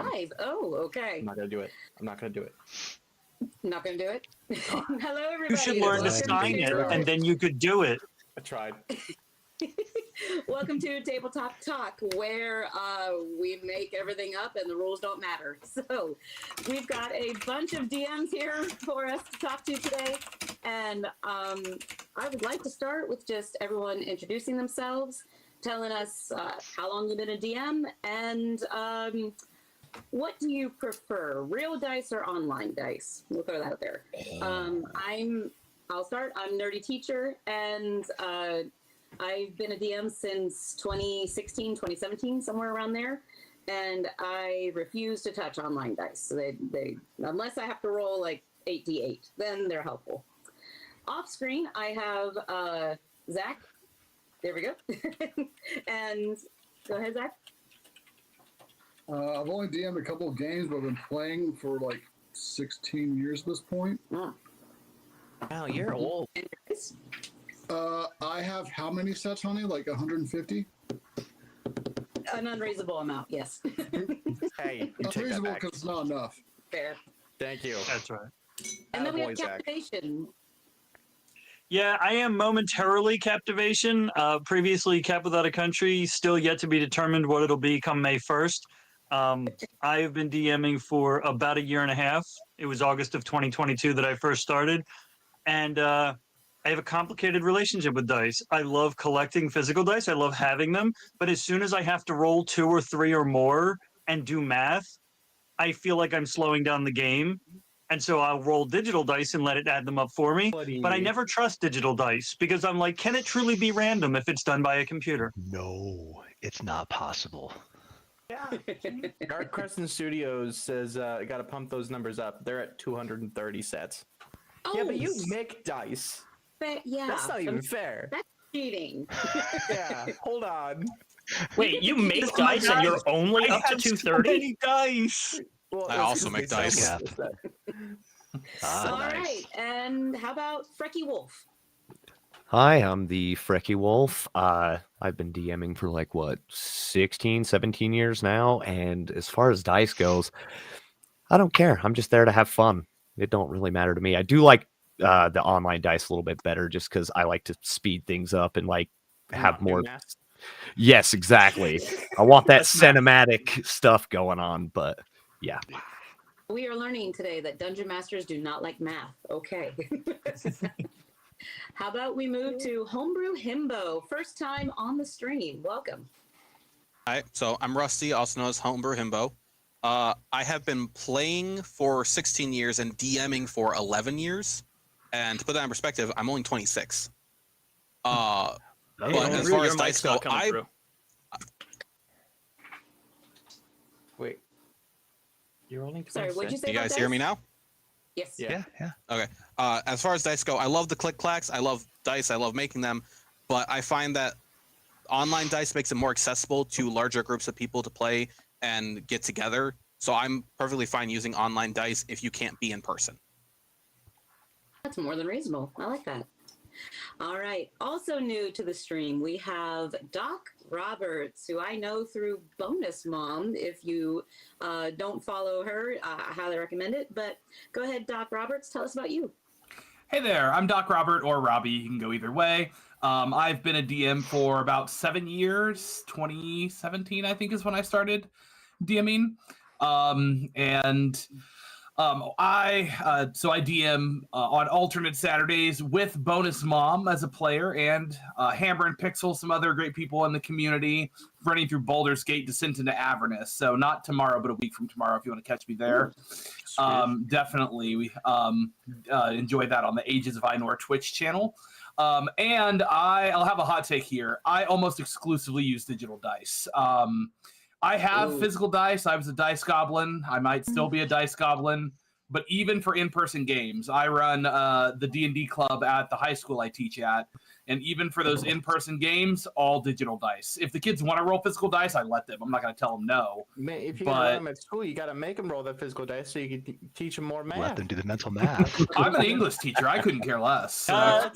live. Oh, okay. I'm not gonna do it. Not gonna do it. Hello, everybody. You should learn to sign it, and then you could do it. I tried. Welcome to Tabletop Talk, where we make everything up and the rules don't matter. So we've got a bunch of DMs here for us to talk to today. And I would like to start with just everyone introducing themselves, telling us how long you've been a DM, and what do you prefer, real dice or online dice? We'll throw that out there. I'll start. I'm Nerdy Teacher, and I've been a DM since 2016, 2017, somewhere around there. And I refuse to touch online dice. So they unless I have to roll like 8d8, then they're helpful. Off screen, I have Zach. There we go. And go ahead, Zach. I've only DM'd a couple of games, but I've been playing for like 16 years at this point. Oh. Wow, you're old. I have how many sets, honey? Like 150? An unreasonable amount, yes. Hey, you take that Unreasonable back. because it's not enough. Fair. Thank you. That's right. And then we have Attaboy, Zach. Captivation. Yeah, I am momentarily Captivation. Previously Cap Without a Country, still yet to be determined what it'll be come May 1st. I have been DMing for about a year and a half. It was August of 2022 that I first started. And I have a complicated relationship with dice. I love collecting physical dice. I love having them. But as soon as I have to roll 2 or 3 or more and do math, I feel like I'm slowing down the game. And so I'll roll digital dice and let it add them up for me. But I never trust digital dice because I'm like, can it truly be random if it's done by a computer? No, it's not possible. Yeah. Dark Crescent Studios says, got to pump those numbers up. They're at 230 sets. Oh, Yeah, but you make dice. yeah. That's not even fair. That's cheating. Yeah, hold on. Wait, you make Oh my dice and you're God. only I up to have so 230? many dice. Well, I that's also 'cause make they dice. sell Yeah. stuff. All Nice. right. And how about FrekiWolf? Hi, I'm the FrekiWolf. I've been DMing for like, 16, 17 years now. And as far as dice goes, I don't care. I'm just there to have fun. It don't really matter to me. I do like the online dice a little bit better just because I like to speed things up and like have Not do more. math. Yes, exactly. I want that cinematic stuff going on, but yeah. We are learning today that dungeon masters do not like math. Okay. How about we move to Homebrew Himbo? First time on the stream. Welcome. Hi, so I'm Rusty, also known as Homebrew Himbo. I have been playing for 16 years and DMing for 11 years. And to put that in perspective, I'm only 26. But as far as dice go, Wait. You're only 26? Sorry, what'd you say you about guys hear me dice? now? Yes. Yeah. Okay. As far as dice go, I love the click clacks. I love dice. I love making them. But I find that online dice makes it more accessible to larger groups of people to play and get together. So I'm perfectly fine using online dice if you can't be in person. That's more than reasonable. I like that. All right. Also new to the stream, we have DocRobert, who I know through Bonus Mom. If you don't follow her, I highly recommend it. But go ahead, DocRobert. Tell us about you. Hey there, I'm DocRobert or Robbie. You can go either way. I've been a DM for about 7 years. 2017, I think, is when I started DMing. I DM on alternate Saturdays with Bonus Mom as a player and Hammer and Pixel, some other great people in the community, running through Baldur's Gate Descent into Avernus. So not tomorrow, but a week from tomorrow if you want to catch me there. Definitely. We enjoyed that on the Ages of Ainur Twitch channel. And I'll have a hot take here. I almost exclusively use digital dice. I have physical dice. I was a dice goblin. I might still be a dice goblin. But even for in-person games, I run the D&D club at the high school I teach at. And even for those in-person games, all digital dice. If the kids want to roll physical dice, I let them. I'm not going to tell them no. Man, if you're going to run them at school, you got to make them roll that physical dice so you can teach them more math. Let them do the mental math. I'm an English teacher. I couldn't care less. So.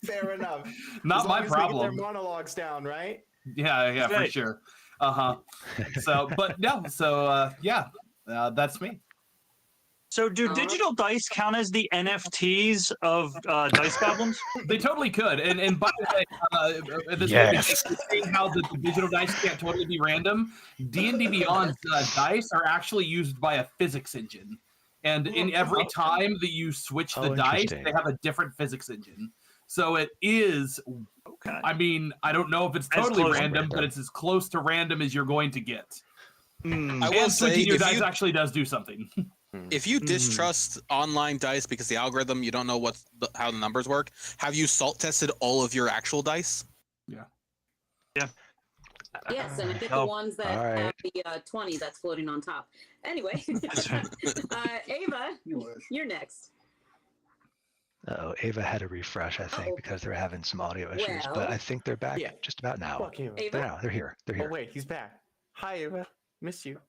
Fair enough. Not as long my as they problem. get their monologues down, right? Yeah, Right. for sure. So, but no, so yeah, that's me. So, do digital dice count as the NFTs of Dice Goblins? They totally could. And by the way, at this Yes. point, saying how the digital dice can't totally be random, D&D Beyond's dice are actually used by a physics engine. And in every time that you switch the dice, interesting. they have a different physics engine. So it is, Okay. I mean, I don't know if it's As totally close to random, but random. it's as close to random as you're going to get. I And will say, switching your if dice you, actually does do something. if you distrust online dice because the algorithm, you don't know how the numbers work, have you salt tested all of your actual dice? Yes, and I get Oh, the ones that all right. have the 20 that's floating on top. Anyway, Ava, you're next. Oh, Ava had a refresh, I think, Uh-oh. because they're having some audio issues. Well- but I think they're back Yeah. just about now. Fuck you. Ava, They're, they're here. They're Oh here. wait, he's back. Hi Ava, miss you.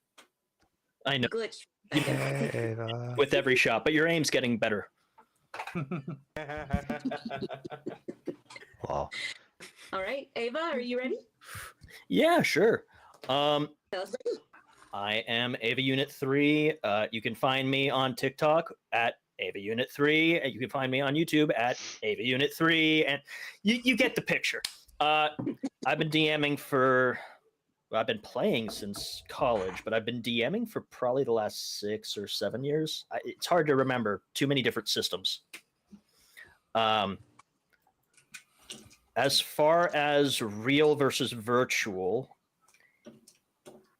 I know glitch. Hey, Ava. with every shot, but your aim's getting better. Well, All right, Ava, are you ready? Yeah, sure. Tell us what you do. I am EvaUnit 3. You can find me on TikTok at EvaUnit 3, and you can find me on YouTube at EvaUnit 3, and you get the picture. I've been DMing for, well, I've been playing since college, but I've been DMing for probably the last 6 or 7 years. It's hard to remember. Too many different systems. As far as real versus virtual,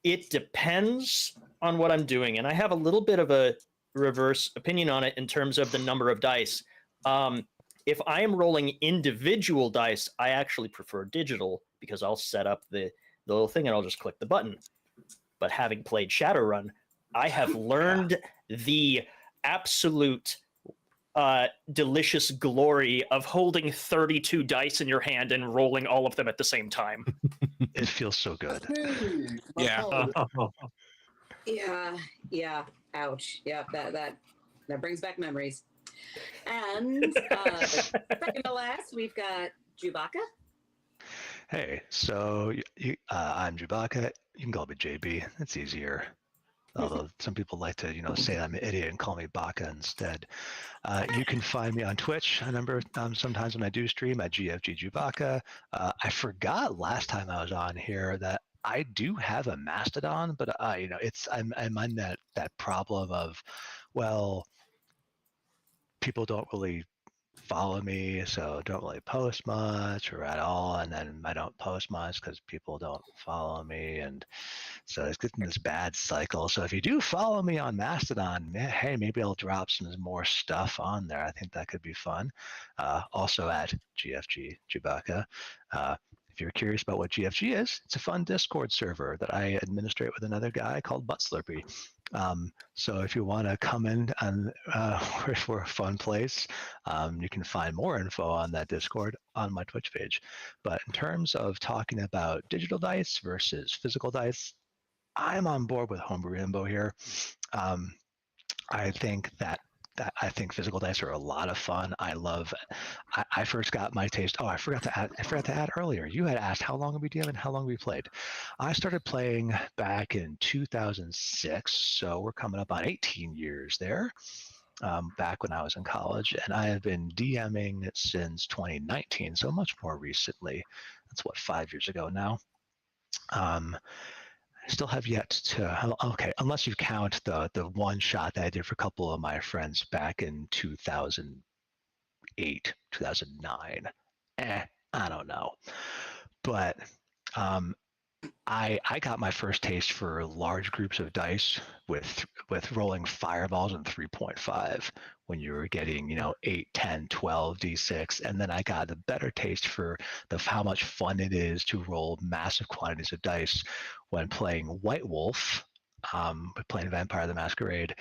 it depends on what I'm doing, and I have a little bit of a reverse opinion on it in terms of the number of dice. If I am rolling individual dice, I actually prefer digital because I'll set up the little thing and I'll just click the button. But having played Shadowrun, I have learned the absolute delicious glory of holding 32 dice in your hand and rolling all of them at the same time. it feels so good. Hey, my Yeah. apologies. Yeah. Ouch. Yeah, that brings back memories. And second to last, we've got JewBacca. Hey, so I'm JewBacca. You can call me JB. It's easier. Although some people like to, say I'm an idiot and call me Baka instead. You can find me on Twitch a number of sometimes when I do stream at GFG JewBacca. I forgot last time I was on here that I do have a Mastodon, but I'm on that problem of, well, people don't really follow me, so don't really post much or at all, and then I don't post much because people don't follow me, and so it's getting this bad cycle. So if you do follow me on Mastodon, hey, maybe I'll drop some more stuff on there. I think that could be fun. Also at GFG JewBacca. If you're curious about what GFG is, it's a fun Discord server that I administrate with another guy called Butt Slurpee. So if you want to come in and for a fun place, you can find more info on that Discord on my Twitch page. But in terms of talking about digital dice versus physical dice, I'm on board with Homebrew Himbo here. I think I think physical dice are a lot of fun. I first got my taste. Oh, I forgot to add earlier. You had asked how long have we DM'd and how long have we played. I started playing back in 2006, so we're coming up on 18 years there. Back when I was in college, and I have been DMing since 2019, so much more recently. That's 5 years ago now. I still have yet to, okay, unless you count the one shot that I did for a couple of my friends back in 2008, 2009. I don't know. But I got my first taste for large groups of dice with rolling fireballs in 3.5 when you were getting 8, 10, 12 d6, and then I got a better taste for how much fun it is to roll massive quantities of dice when playing White Wolf, playing Vampire the Masquerade,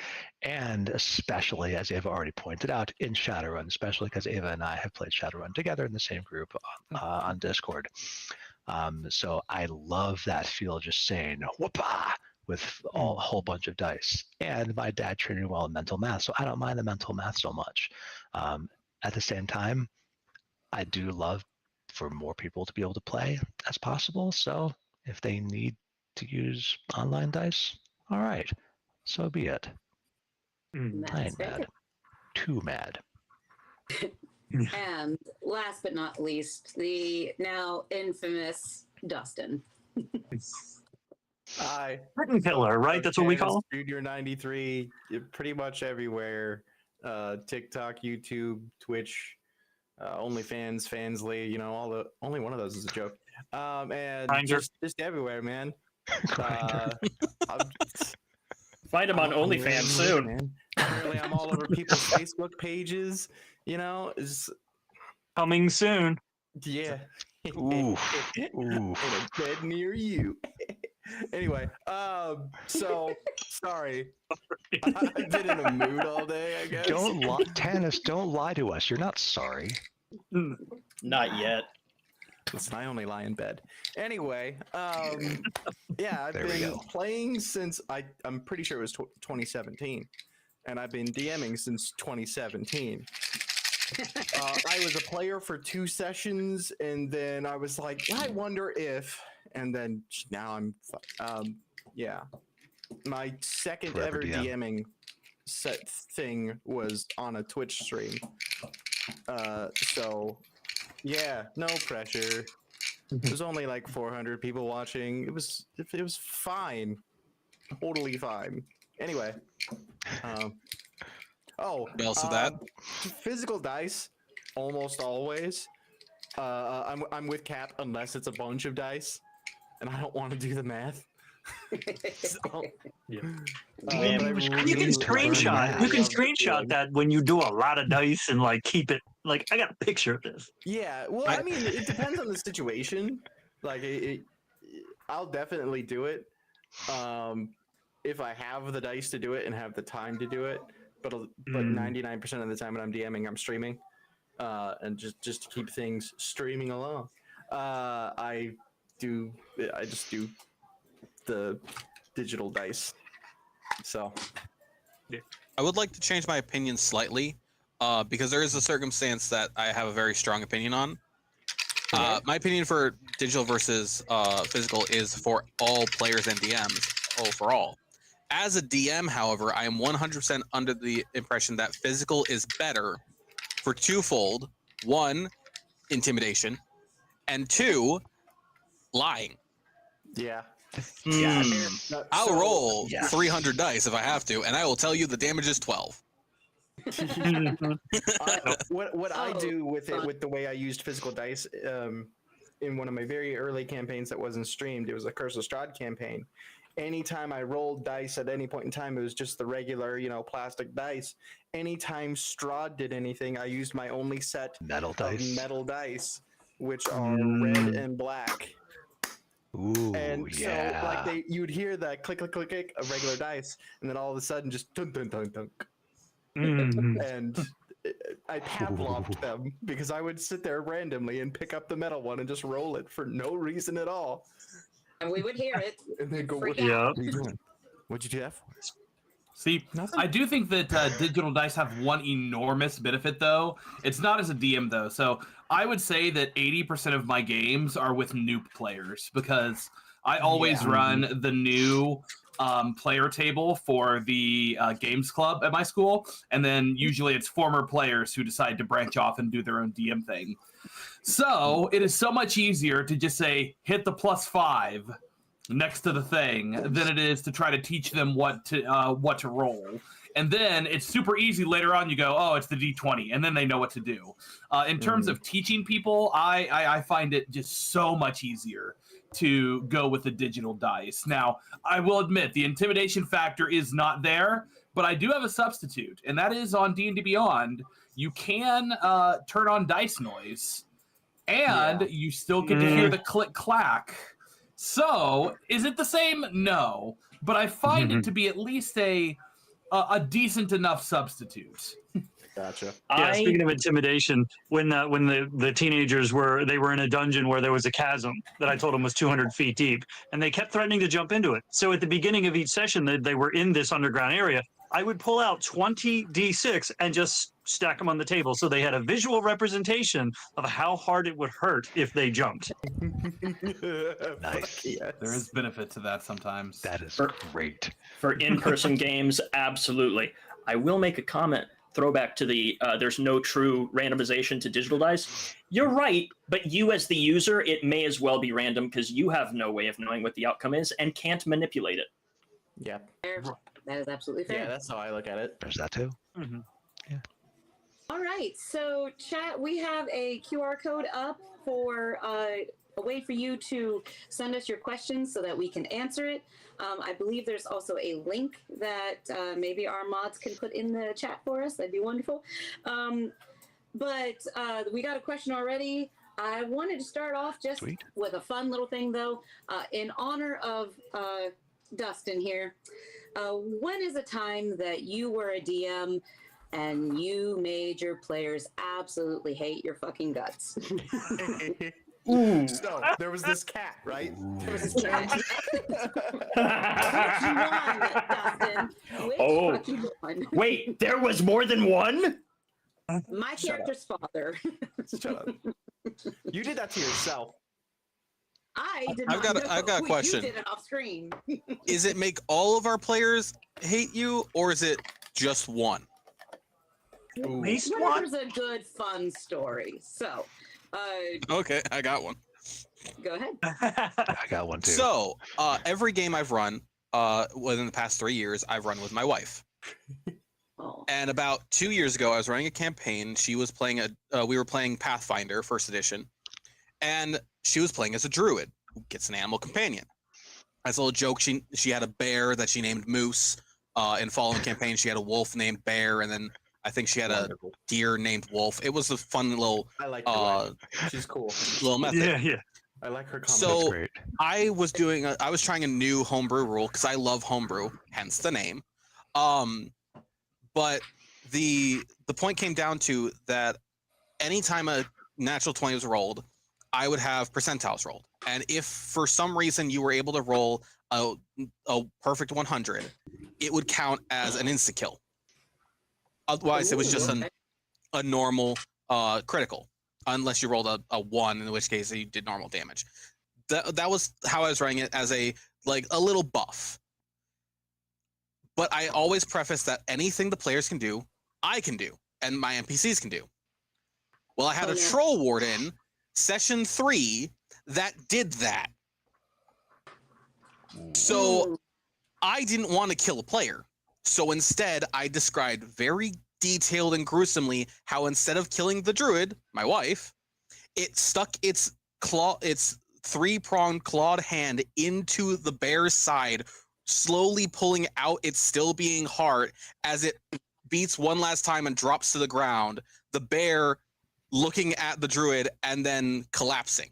and especially, as Ava already pointed out, in Shadowrun, especially because Ava and I have played Shadowrun together in the same group on Discord. So I love that feel, just saying whoopah with a whole bunch of dice. And my dad trained me well in mental math, so I don't mind the mental math so much. At the same time, I do love for more people to be able to play as possible. So if they need to use online dice, all right, so be it. I ain't mad. Too mad. And last but not least, the now infamous Dustin. Hi. Curtain Killer, right? That's what we call him? Junior 93, pretty much everywhere. TikTok, YouTube, Twitch, OnlyFans, Fansly, you know, only one of those is a joke. And just everywhere, man. Find him on OnlyFans soon. Man. Apparently, I'm all over people's Facebook pages. You know, Coming soon. Yeah. Ooh. In a bed near you. Anyway, so sorry. I've been in a mood all day, I guess. Don't lie, Tanis, don't lie to us. You're not sorry. Not yet. Listen, I only lie in bed. Anyway, yeah, I've There we been go. playing since I'm pretty sure it was 2017, and I've been DMing since 2017. I was a player for 2 sessions, and then I was like, I wonder if, and then now I'm, yeah. My second Forever ever DM. DMing set thing was on a Twitch stream. So, yeah, no pressure. There's only like 400 people watching. It was fine, totally fine. Anyway, So that physical dice, almost always. I'm with Cap unless it's a bunch of dice, and I don't want to do the math. So, Yeah. Man, but I he was really You can screenshot. You can love the screenshot feeling. that when you do a lot of dice and like keep it. Like I got a picture of this. Yeah, well, I mean, it depends on the situation. Like, I'll definitely do it if I have the dice to do it and have the time to do it. But 99% of the time when I'm DMing, I'm streaming, and just to keep things streaming along. I just do the digital dice. So I would like to change my opinion slightly, because there is a circumstance that I have a very strong opinion on. My opinion for digital versus physical is for all players and DMs, for all. As a DM, however, I am 100% under the impression that physical is better for twofold: 1, intimidation, and 2, lying. yeah. I'll So- roll yeah. 300 dice if I have to, and I will tell you the damage is 12. What I Oh, do with it, fun. with the way I used physical dice, in one of my very early campaigns that wasn't streamed, it was a Curse of Strahd campaign. Anytime I rolled dice at any point in time, it was just the regular, plastic dice. Anytime Strahd did anything, I used my only set Metal of dice. metal dice, which are red and black. Ooh, And yeah. so, like, you'd hear that click, click, click, click of regular dice, and then all of a sudden, just dunk, dunk, dunk, dunk. And I Pavloved them because I would sit there randomly and pick up the metal one and just roll it for no reason at all. And we would hear it. And then go, Freak what out. are you doing? What'd you do that for? See, Nothing. I do think that digital dice have one enormous benefit, though. It's not as a DM, though. So I would say that 80% of my games are with new players because I always run the new player table for the games club at my school. And then usually it's former players who decide to branch off and do their own DM thing. So it is so much easier to just say, hit the +5 next to the thing than it is to try to teach them what to roll. And then it's super easy later on. You go, oh, it's the D20, and then they know what to do. In terms of teaching people, I find it just so much easier to go with the digital dice. Now, I will admit the intimidation factor is not there, but I do have a substitute, and that is on D&D Beyond. You can turn on dice noise, and you still get to hear the click clack. So, is it the same? No, but I find it to be at least a decent enough substitute. Gotcha. Yeah, speaking of intimidation, when the teenagers were in a dungeon where there was a chasm that I told them was 200 feet deep, and they kept threatening to jump into it. So at the beginning of each session that they were in this underground area, I would pull out 20 D6 and just stack them on the table so they had a visual representation of how hard it would hurt if they jumped. Nice. Yes. There is benefit to that sometimes. That is For- great. For in-person games, absolutely. I will make a comment. Throwback to the there's no true randomization to digital dice. You're right, but you as the user, it may as well be random because you have no way of knowing what the outcome is and can't manipulate it. Yeah. Fair. That is absolutely fair. Yeah, that's how I look at it. There's that too. Mhm. All right, so chat, we have a QR code up for a way for you to send us your questions so that we can answer it. I believe there's also a link that maybe our mods can put in the chat for us. That'd be wonderful. But we got a question already. I wanted to start off just Sweet. with a fun little thing, though. In honor of Dustin here, when is a time that you were a DM and you made your players absolutely hate your fucking guts? Ooh. So there was this cat, right? There was this cat. Which one, Dustin? Which Oh. fucking one? Wait, there was more than one? My character's father. Shut up. You did that to yourself. I did I've not got a- know. I've got a You question. did it off screen. Is it make all of our players hate you, or is it just one? At least one. Here's a good, fun story. So, Okay, I got one. go ahead. I got one too. So, every game I've run, within the past 3 years, I've run with my wife. Oh. And about 2 years ago, I was running a campaign. She was playing we were playing Pathfinder First Edition, and she was playing as a druid who gets an animal companion. As a little joke, she had a bear that she named Moose. In following campaign, she had a wolf named Bear, and then I think she had a Wonderful. deer named Wolf. It was a fun little I like her. uh, She's cool. little method. Yeah. I like her comment. So- That's great. I was trying a new homebrew rule because I love homebrew, hence the name. But the point came down to that anytime a natural 20 was rolled, I would have percentiles rolled. And if for some reason you were able to roll a perfect 100, it would count as an insta kill. Otherwise, it was just a normal critical, unless you rolled a 1, in which case you did normal damage. That was how I was running it, as a little buff. But I always preface that anything the players can do, I can do, and my NPCs can do. Well, I had Oh, a yeah. troll warden, session 3, that did that. So I didn't want to kill a player. So instead, I described very detailed and gruesomely how instead of killing the druid, my wife, it stuck its 3-pronged clawed hand into the bear's side, slowly pulling out its still being heart as it beats one last time and drops to the ground. The bear looking at the druid and then collapsing.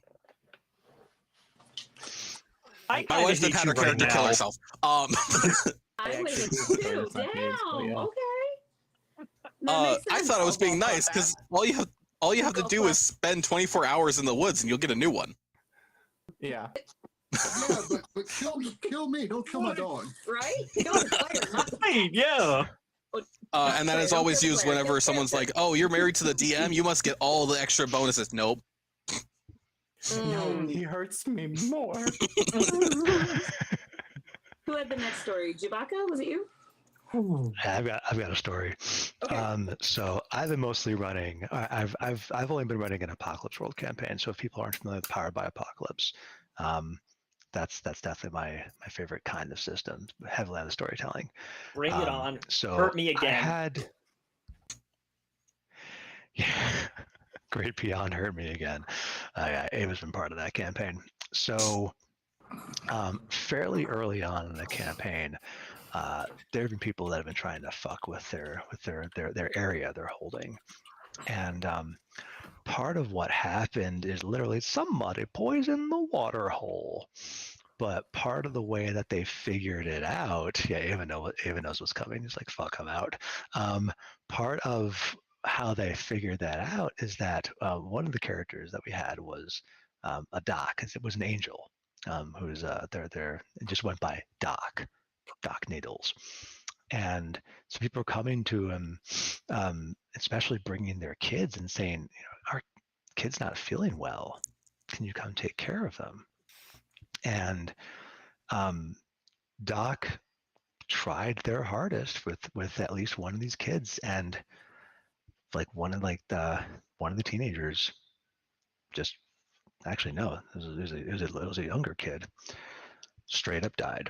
I My kinda wife then hate had you her character right kill now. herself. I I was actually a do prefer 2. this on Damn. games, but yeah. Okay. That makes I sense. thought I was being nice because all you have to do is spend 24 hours in the woods and you'll get a new one. Yeah. Yeah, but kill me. Don't kill my dog. Right? Kill the player, not the Right, yeah. And that is Don't always kill the used player, whenever kill the someone's like, character. "Oh, you're married to the DM. You must get all the extra bonuses." Nope. Mm. He hurts me more. Who had the next story? JewBacca? Was it you? Yeah, I've got a story. Okay. So I've been mostly running. I've only been running an Apocalypse World campaign. So if people aren't familiar with Powered by Apocalypse, that's definitely my favorite kind of system, heavily on the storytelling. Bring it on. So Hurt me I again. had, yeah, Great Beyond hurt me again. Yeah, Ava's been part of that campaign. So fairly early on in the campaign, there have been people that have been trying to fuck with their area they're holding, and part of what happened is literally somebody poisoned the water hole. But part of the way that they figured it out, yeah, Ava knows what's coming. He's like, "Fuck, I'm out." Part of how they figured that out is that one of the characters that we had was a Doc. It was an angel who's it just went by Doc Needles. And so people were coming to him especially bringing their kids and saying, our kid's not feeling well. Can you come take care of them? And Doc tried their hardest with at least one of these kids, and like one of the teenagers just actually no, it was a younger kid, straight up died,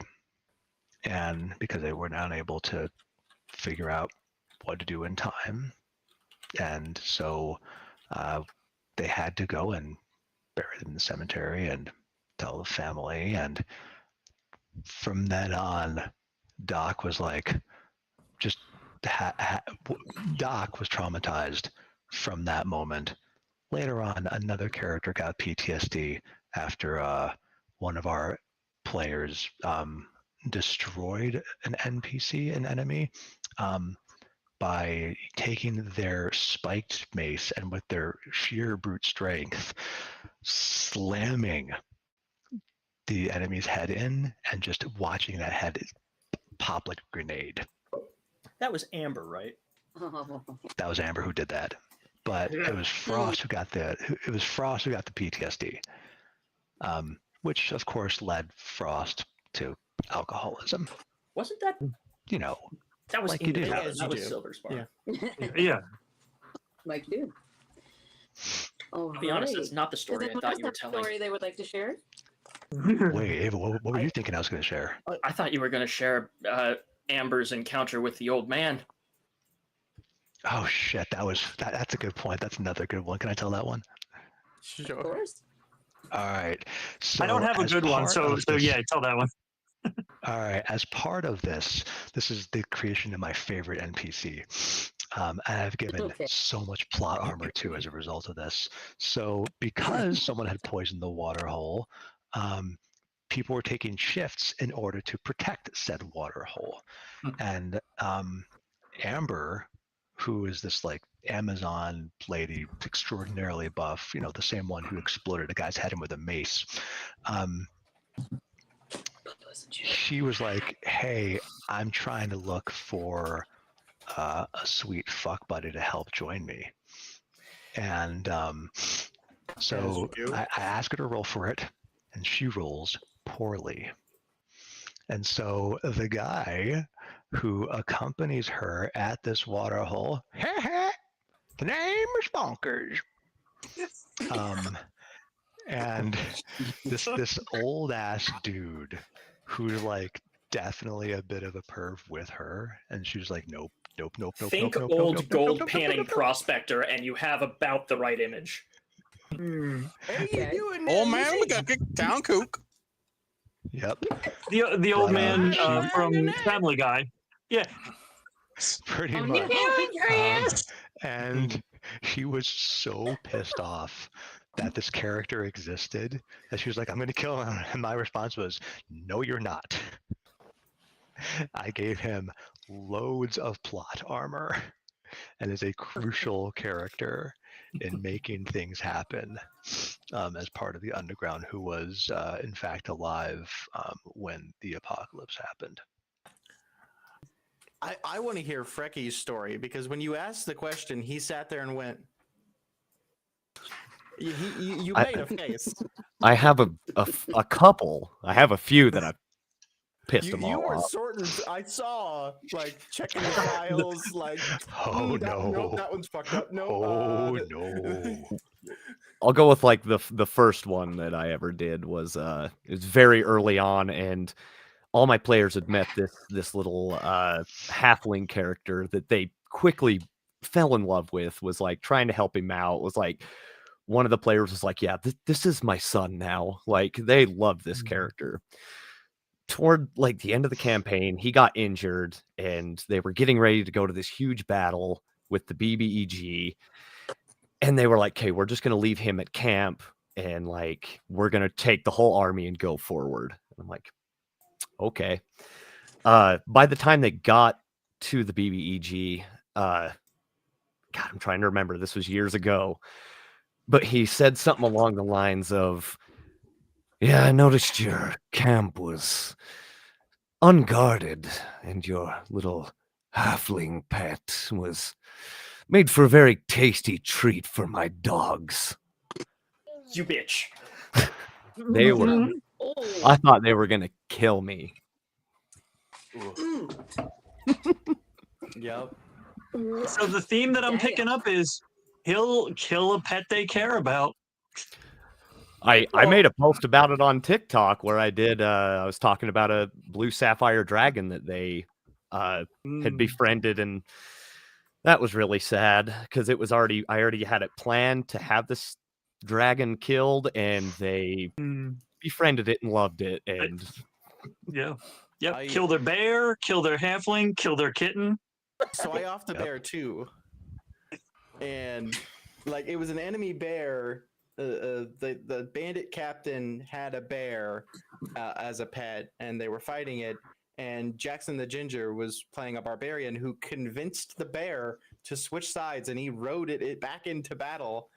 and because they were not able to figure out what to do in time, and so they had to go and bury them in the cemetery and tell the family, and from then on, Doc was like, just Doc was traumatized from that moment. Later on, another character got PTSD after one of our players destroyed an NPC, an enemy, by taking their spiked mace and with their sheer brute strength, slamming the enemy's head in and just watching that head pop like a grenade. That was Amber, right? That was Amber who did that, but it was Frost who got the PTSD, which of course led Frost to alcoholism. Wasn't that? That was like you do. That was Silver's bar. Yeah. Like you. Oh, I'll be honest, that's not the story I thought you were telling. Story they would like to share? Wait, Ava, what were you thinking I was going to share? I thought you were going to share Amber's encounter with the old man. Oh shit, that's a good point. That's another good one. Can I tell that one? Of course. All right. So I don't have a good one, so yeah, tell that one. All right. As part of this is the creation of my favorite NPC. And I've given so much plot armor to as a result of this. So because someone had poisoned the water hole, people were taking shifts in order to protect said water hole. And Amber, who is this like Amazon lady, extraordinarily buff, the same one who exploded a guy's head in with a mace. She was like, hey, I'm trying to look for a sweet fuck buddy to help join me. And so I asked her to roll for it, and she rolls poorly. And so the guy who accompanies her at this water hole, the name is Bonkers. And this old ass dude who's like definitely a bit of a perv with her, and she's like, nope. Think old gold panning prospector, and you have about the right image. Okay. Oh man, we got kicked down, kook. Yep. The old man from Family Guy. Yeah. Pretty much. And he was so pissed off that this character existed that she was like, I'm going to kill him. And my response was, no, you're not. I gave him loads of plot armor and is a crucial character in making things happen as part of the Underground, who was in fact alive when the apocalypse happened. I want to hear Freki's story, because when you asked the question, he sat there and went, you made a face. I have a couple. I have a few that I've pissed them You all were off. sorting. I saw, like, checking the files, like, Oh no, that one's fucked up. No, no. I'll go with like the first one that I ever did was it was very early on, and all my players had met this little halfling character that they quickly fell in love with, was like trying to help him out, was like one of the players was like, yeah, this is my son now. Like, they love this character. Toward like the end of the campaign, he got injured and they were getting ready to go to this huge battle with the BBEG. And they were like, okay, we're just going to leave him at camp and like, we're going to take the whole army and go forward. And I'm like, okay. By the time they got to the BBEG, God, I'm trying to remember, this was years ago, but he said something along the lines of, yeah, I noticed your camp was unguarded and your little halfling pet was Made for a very tasty treat for my dogs. You bitch. They were. I thought they were gonna kill me. Yep. So the theme that I'm picking up is he'll kill a pet they care about. I made a post about it on TikTok where I was talking about a blue sapphire dragon that they had befriended, and that was really sad because I already had it planned to have this dragon killed, and they befriended it and loved it. And yeah. Kill their bear, kill their halfling, kill their kitten. So I offed the bear too, and like it was an enemy bear. The bandit captain had a bear as a pet, and they were fighting it. And Jackson the Ginger was playing a barbarian who convinced the bear to switch sides, and he rode it back into battle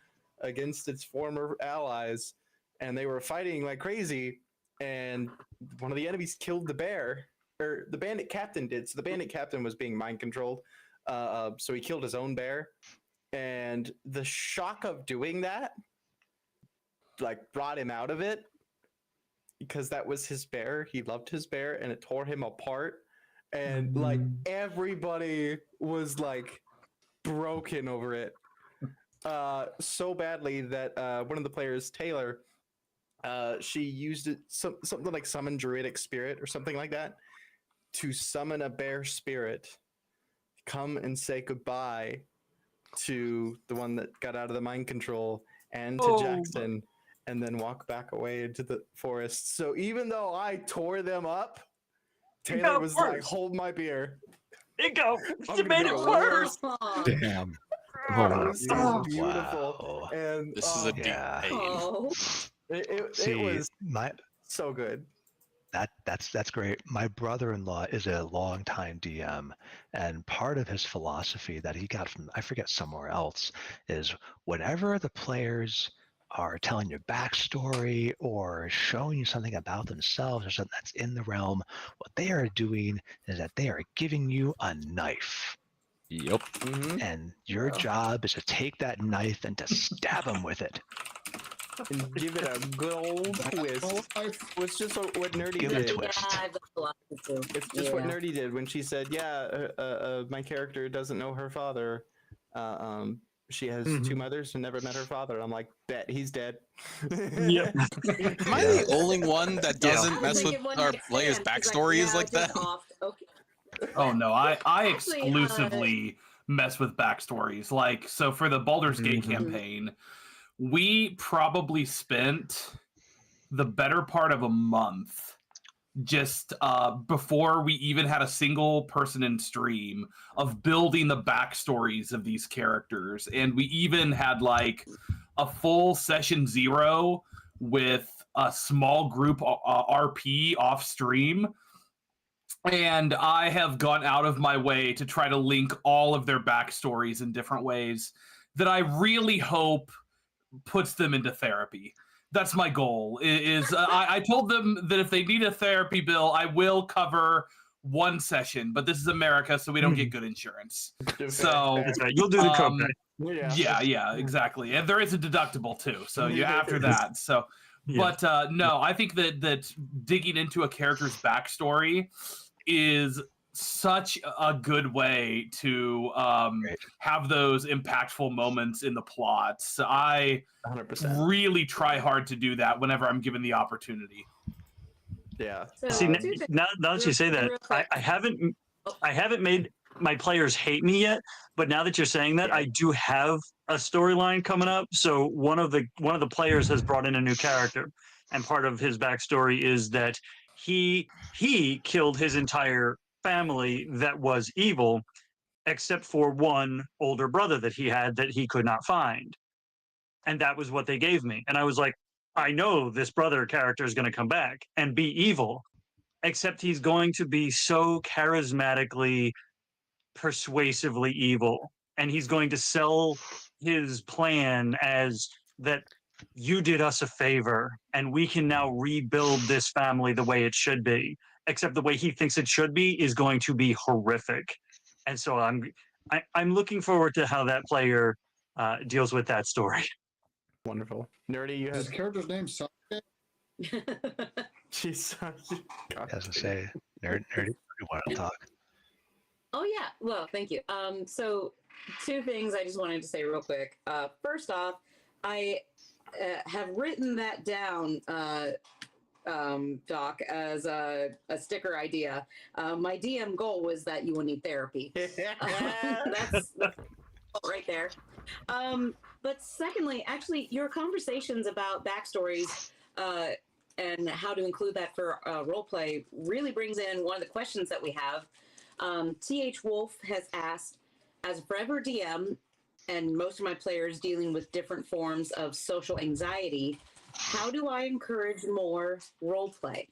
against its former allies, and they were fighting like crazy. And one of the enemies killed the bear, or the bandit captain did. So the bandit captain was being mind controlled, so he killed his own bear. And the shock of doing that, like, brought him out of it, because that was his bear. He loved his bear, and it tore him apart. And like everybody was like broken over it, so badly that one of the players, Taylor, she used it something like summon druidic spirit or something like that to summon a bear spirit, come and say goodbye to the one that got out of the mind control and to Jackson, and then walk back away into the forest. So even though I tore them up, Taylor was like, "Hold my beer." She made it worse. damn. It was beautiful. Wow. And This is a deep pain. it was so good. That's great. My brother-in-law is a longtime DM, and part of his philosophy that he got from, I forget, somewhere else, is whenever the players are telling your backstory or showing you something about themselves or something that's in the realm, what they are doing is that they are giving you a knife. Yep. And your job is to take that knife and to stab them with it. And give it a good old twist. It's just what Nerdy Give it a did. twist. It's just what Nerdy did when she said, my character doesn't know her father. She has two mothers and never met her father. I'm like, bet he's dead. Yep. Am I the only one that doesn't mess with our players' backstories like that? Oh no, I exclusively mess with backstories. Like, so for the Baldur's Gate campaign, we probably spent the better part of a month just before we even had a single person in stream of building the backstories of these characters. And we even had like a full session 0 with a small group RP off stream. And I have gone out of my way to try to link all of their backstories in different ways that I really hope puts them into therapy. That's my goal. I told them that if they need a therapy bill, I will cover one session, but this is America, so we don't get good insurance. So That's right. You'll do the copay. Yeah, exactly. And there is a deductible too. So you after that. So, but no, I think that digging into a character's backstory is such a good way to have those impactful moments in the plot. So I 100%. really try hard to do that whenever I'm given the opportunity. Yeah. See, now that you say that, I haven't made my players hate me yet, but now that you're saying that, I do have a storyline coming up. So one of the players has brought in a new character, and part of his backstory is that he killed his entire family that was evil, except for one older brother that he had that he could not find. And that was what they gave me. And I was like, I know this brother character is going to come back and be evil, except he's going to be so charismatically, persuasively evil. And he's going to sell his plan as that you did us a favor and we can now rebuild this family the way it should be. Except the way he thinks it should be is going to be horrific. And so I'm looking forward to how that player deals with that story. Wonderful. Nerdy, you Is his have. character's name Sasuke? She's. As I say, nerdy, you want to talk. Oh yeah, well, thank you. So two things I just wanted to say real quick. First off, I have written that down, Doc, as a sticker idea. My DM goal was that you will need therapy. That's right there. But secondly, actually, your conversations about backstories and how to include that for roleplay really brings in one of the questions that we have. TheFrekiWolf has asked, as a forever DM, and most of my players dealing with different forms of social anxiety, how do I encourage more roleplay?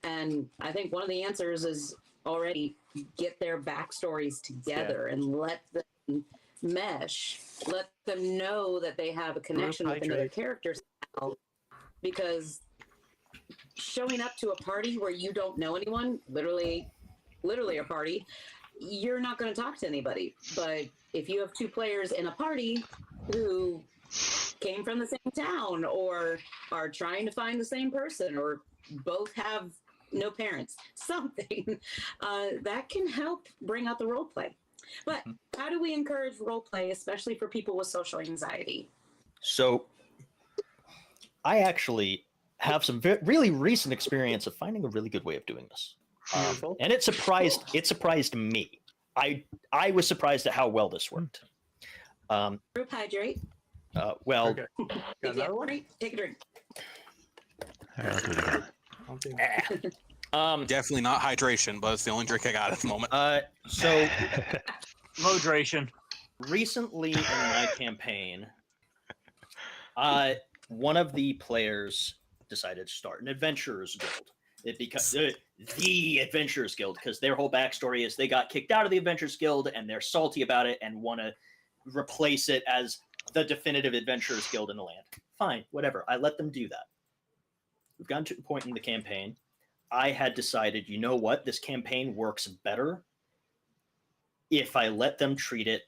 And I think one of the answers is already get their backstories together and let them mesh. Let them know that they have a connection with another character, because showing up to a party where you don't know anyone, literally a party, you're not going to talk to anybody. But if you have two players in a party who came from the same town or are trying to find the same person or both have no parents, something that can help bring out the role play. But how do we encourage role play, especially for people with social anxiety? So I actually have some really recent experience of finding a really good way of doing this. And it surprised me. I was surprised at how well this worked. Group hydrate. Well, Okay. Got another one? Take a drink. All right, I'll do it again. Definitely not hydration, but it's the only drink I got at the moment. So Modration. recently in my campaign, one of the players decided to start an adventurers guild. The Adventurers Guild, because their whole backstory is they got kicked out of the Adventurers Guild and they're salty about it and want to replace it as the definitive Adventurers Guild in the land. Fine, whatever. I let them do that. We've gotten to a point in the campaign. I had decided, you know what? This campaign works better if I let them treat it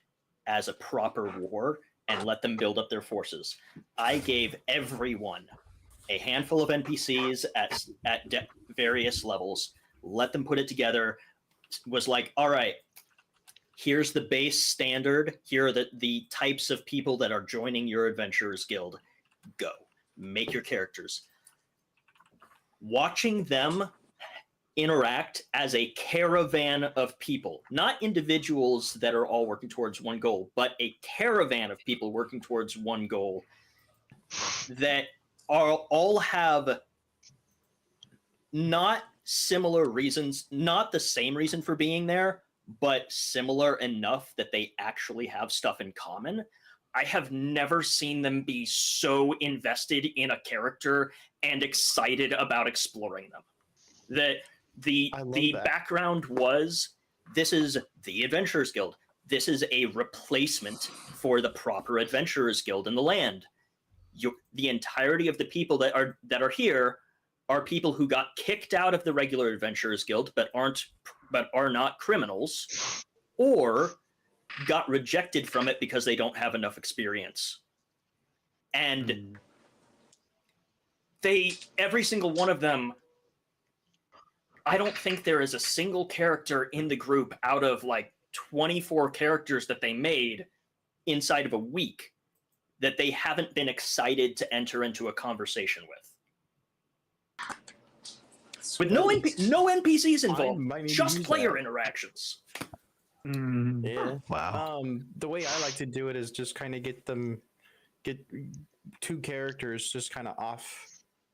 as a proper war and let them build up their forces. I gave everyone a handful of NPCs at various levels, let them put it together, was like, all right, here's the base standard, here are the types of people that are joining your Adventurers Guild. Go, make your characters. Watching them interact as a caravan of people, not individuals that are all working towards one goal, but a caravan of people working towards one goal that all have not similar reasons, not the same reason for being there, but similar enough that they actually have stuff in common. I have never seen them be so invested in a character and excited about exploring them. The background was, this is the Adventurers Guild. This is a replacement for the proper Adventurers Guild in the land. The entirety of the people that are here are people who got kicked out of the regular Adventurers Guild but are not criminals, or got rejected from it because they don't have enough experience. And every single one of them, I don't think there is a single character in the group out of like 24 characters that they made inside of a week that they haven't been excited to enter into a conversation with no NPCs involved, just player interactions. Yeah. Wow. The way I like to do it is just kind of get two characters just kind of off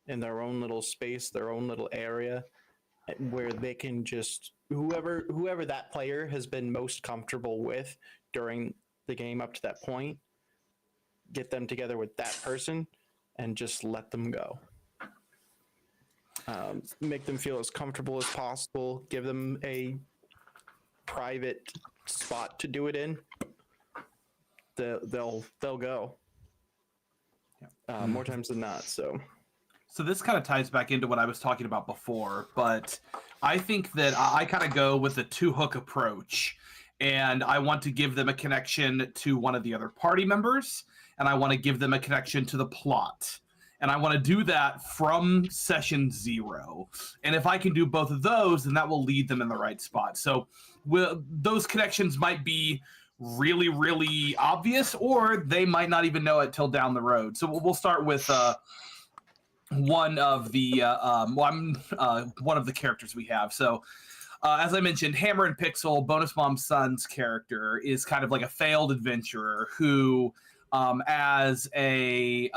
in their own little space, their own little area, where they can just whoever that player has been most comfortable with during the game up to that point, get them together with that person and just let them go. Make them feel as comfortable as possible, give them a private spot to do it in. They'll go more times than not. So this kind of ties back into what I was talking about before, but I think that I kind of go with a two-hook approach. and I want to give them a connection to one of the other party members, and I want to give them a connection to the plot. And I want to do that from session 0. And if I can do both of those, then that will lead them in the right spot. So those connections might be really, really obvious, or they might not even know it till down the road. So we'll start with one of the characters we have. So as I mentioned, Hammer and Pixel, Bonus Mom's son's character, is kind of like a failed adventurer who, as a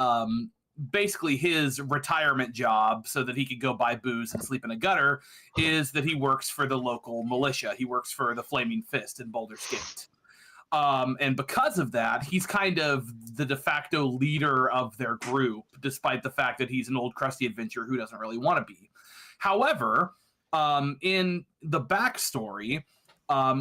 basically his retirement job so that he could go buy booze and sleep in a gutter, is that he works for the local militia. He works for the Flaming Fist in Boulder's Gate. And because of that, he's kind of the de facto leader of their group, despite the fact that he's an old crusty adventurer who doesn't really want to be. However, in the backstory,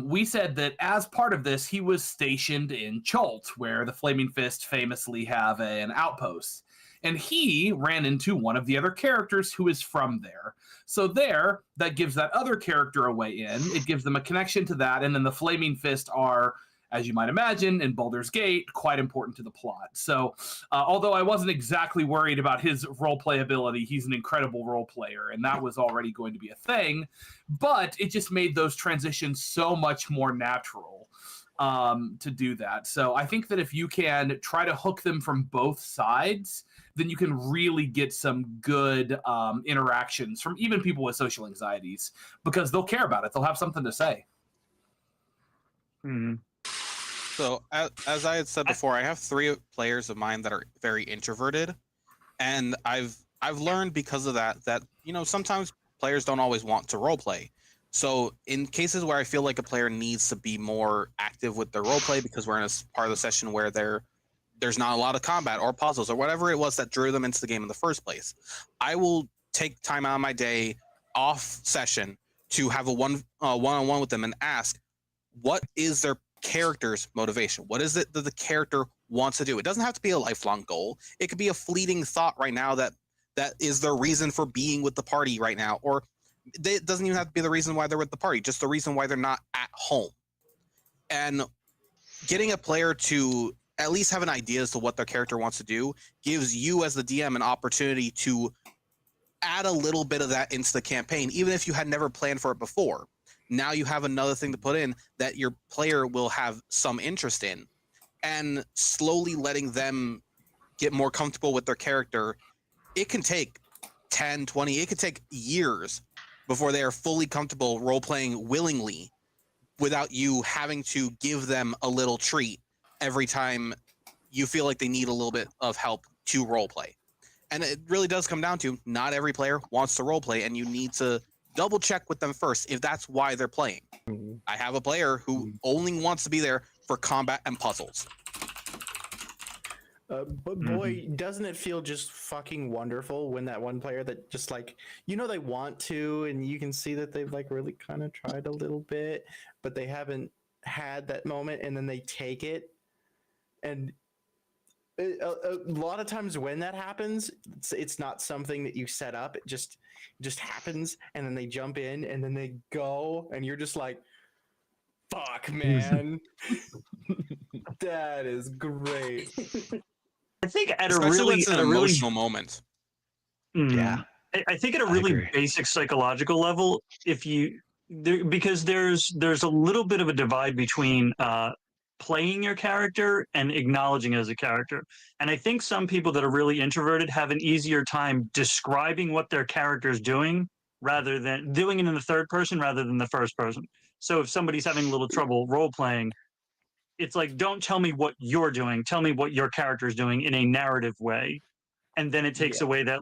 we said that as part of this, he was stationed in Chult, where the Flaming Fist famously have an outpost. And he ran into one of the other characters who is from there. So that gives that other character a way in. It gives them a connection to that. And then the Flaming Fist are, as you might imagine, in Boulder's Gate, quite important to the plot. So although I wasn't exactly worried about his roleplay ability, he's an incredible role player, and that was already going to be a thing. But it just made those transitions so much more natural to do that. So I think that if you can try to hook them from both sides, then you can really get some good interactions from even people with social anxieties, because they'll care about it. They'll have something to say. Mhm. So as I had said before, I have 3 players of mine that are very introverted, and I've learned because of that sometimes players don't always want to roleplay. So in cases where I feel like a player needs to be more active with their roleplay because we're in a part of the session where there's not a lot of combat or puzzles or whatever it was that drew them into the game in the first place, I will take time out of my day off session to have a one-on-one with them and ask, what is their character's motivation? What is it that the character wants to do? It doesn't have to be a lifelong goal. It could be a fleeting thought right now that is their reason for being with the party right now, or it doesn't even have to be the reason why they're with the party, just the reason why they're not at home. And getting a player to at least have an idea as to what their character wants to do gives you as the DM an opportunity to add a little bit of that into the campaign, even if you had never planned for it before. Now you have another thing to put in that your player will have some interest in, and slowly letting them get more comfortable with their character. It can take 10, 20, it could take years before they are fully comfortable role-playing willingly without you having to give them a little treat every time you feel like they need a little bit of help to roleplay. And it really does come down to not every player wants to roleplay, and you need to double check with them first if that's why they're playing. I have a player who only wants to be there for combat and puzzles. But boy, doesn't it feel just fucking wonderful when that one player that just they want to, and you can see that they've really kind of tried a little bit, but they haven't had that moment, and then they take it. And a lot of times when that happens, it's not something that you set up. It just happens, and then they jump in, and then they go, and you're just like, fuck, man. That is great. I think at Especially when it's an a really emotional moment. Yeah. I think at a I really agree. basic psychological level, because there's a little bit of a divide between playing your character and acknowledging as a character. And I think some people that are really introverted have an easier time describing what their character is doing rather than doing it in the third person rather than the first person. So if somebody's having a little trouble role playing, it's like, don't tell me what you're doing. Tell me what your character is doing in a narrative way. And then it takes away that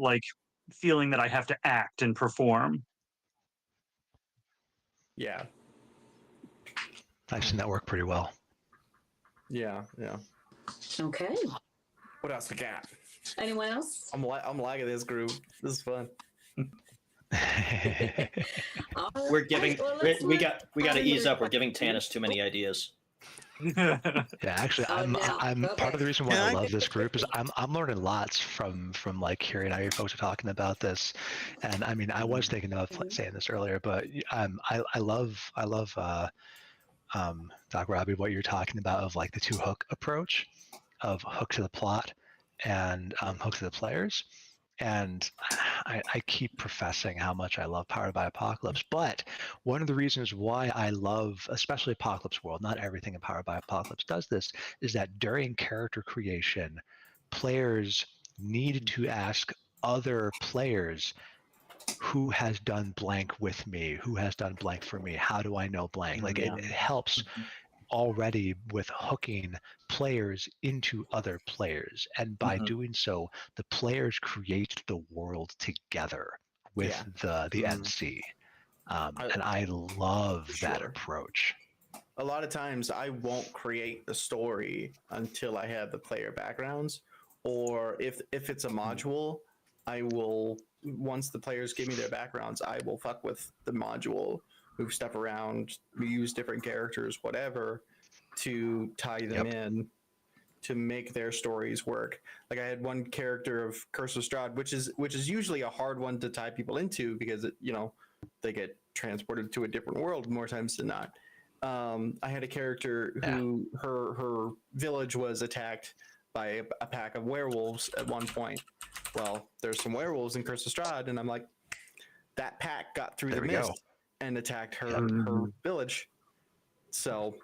feeling that I have to act and perform. Yeah. I've seen that work pretty well. Yeah. Okay. What else we got? Anyone else? I'm liking this group. This is fun. We're giving. Well, we got to ease up. We're giving Tanis too many ideas. Yeah, actually, I'm Okay. part of the reason why Can I I love this group is I'm learning lots from hearing how you folks are talking about this, and I mean I was thinking of saying this earlier, but I love Doc Robbie, what you're talking about of like the two hook approach of hook to the plot and hook to the players. And I keep professing how much I love Powered by Apocalypse. But one of the reasons why I love, especially Apocalypse World, not everything in Powered by Apocalypse does this, is that during character creation, players need to ask other players, who has done blank with me? Who has done blank for me? How do I know blank? Like it helps already with hooking players into other players, and by doing so the players create the world together with the NC, and I love that approach. A lot of times I won't create the story until I have the player backgrounds, or if it's a module, I will, once the players give me their backgrounds, I will fuck with the module, move stuff around, use different characters, whatever, to tie them in to make their stories work. Like I had one character of Curse of Strahd, which is usually a hard one to tie people into because they get transported to a different world more times than not. I had a character who her village was attacked by a pack of werewolves at one point. Well, there's some werewolves in Curse of Strahd, and I'm like, that pack got through the mist and attacked her village. So,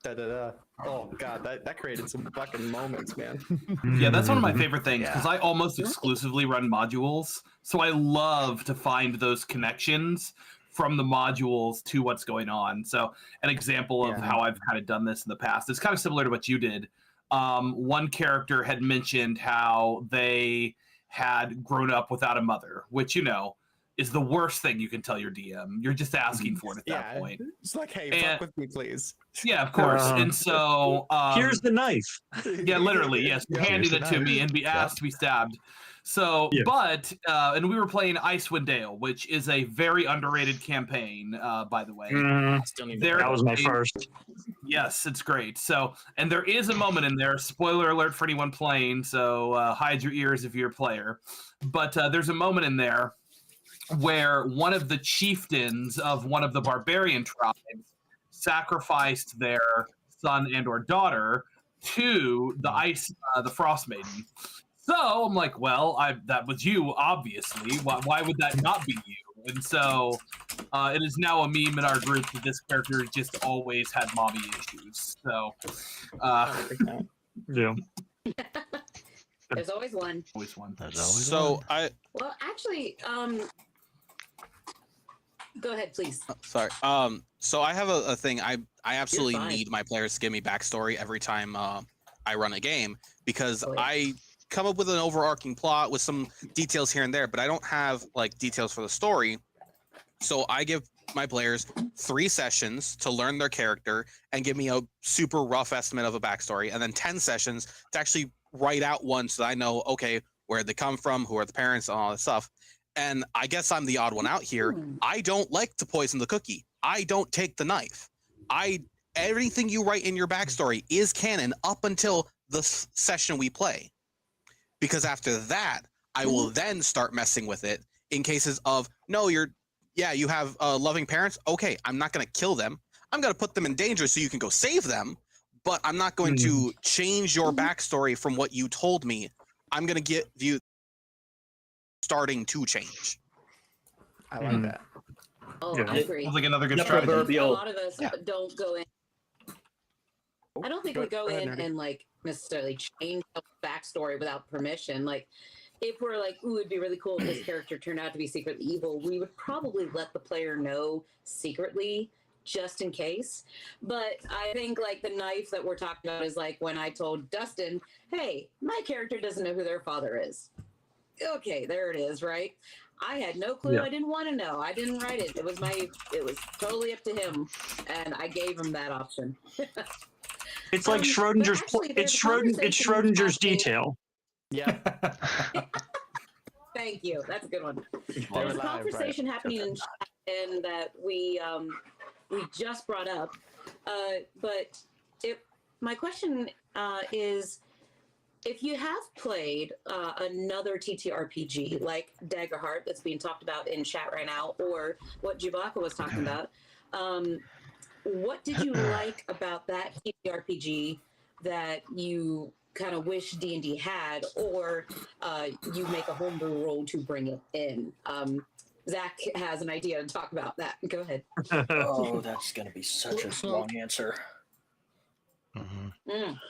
oh god, that created some fucking moments, man. Yeah, that's one of my favorite things because I almost exclusively run modules, so I love to find those connections from the modules to what's going on. So, an example of how I've kind of done this in the past, it's kind of similar to what you did. One character had mentioned how they had grown up without a mother, which, is the worst thing you can tell your DM. You're just asking for it at that point. It's like, hey, fuck with me, please. Yeah, of course. And so... here's the knife. Yeah, literally, yes. Handing it to me and be asked to be stabbed. So, but, and we were playing Icewind Dale, which is a very underrated campaign, by the way. That was my first. Yes, it's great. So, and there is a moment in there, spoiler alert for anyone playing, so hide your ears if you're a player. But there's a moment in there where one of the chieftains of one of the barbarian tribes sacrificed their son and or daughter to the Frost Maiden. So I'm like, well, that was you, obviously. Why would that not be you? And so it is now a meme in our group that this character just always had mommy issues. So, yeah. There's always one. Always one. So Well, actually, go ahead, please. sorry. So I have a thing. I absolutely need my players to give me backstory every time I run a game because I come up with an overarching plot with some details here and there, but I don't have like details for the story. So I give my players 3 sessions to learn their character and give me a super rough estimate of a backstory, and then 10 sessions to actually write out one so that I know, okay, where they come from, who are the parents, and all that stuff. And I guess I'm the odd one out here. I don't like to poison the cookie. I don't take the knife. Everything you write in your backstory is canon up until the session we play. Because after that, I will then start messing with it in cases of, no, you have loving parents. Okay, I'm not going to kill them. I'm going to put them in danger so you can go save them, but I'm not going to change your backstory from what you told me. I'm going to give you starting to change. I like that. Oh, I agree. Sounds like another good A strategy. lot of us don't go in. I don't think we go in and like necessarily change the backstory without permission. Like, if we're like, ooh, it'd be really cool if this character turned out to be secretly evil, we would probably let the player know secretly just in case. But I think like the knife that we're talking about is like when I told Dustin, hey, my character doesn't know who their father is. Okay, there it is, right? I had no clue. I didn't want to know. I didn't write it. It was totally up to him, and I gave him that option. It's like Schrodinger's. It's Schrodinger's detail. Yeah. Thank you. That's a good one. There's a conversation happening in chat and that we just brought up, but my question is, if you have played another TTRPG like Daggerheart that's being talked about in chat right now, or what JewBacca was talking about, what did you like about that TTRPG that you kind of wish D&D had, or you make a homebrew rule to bring it in? Zach has an idea to talk about that. Go ahead. Oh, that's going to be such a long answer.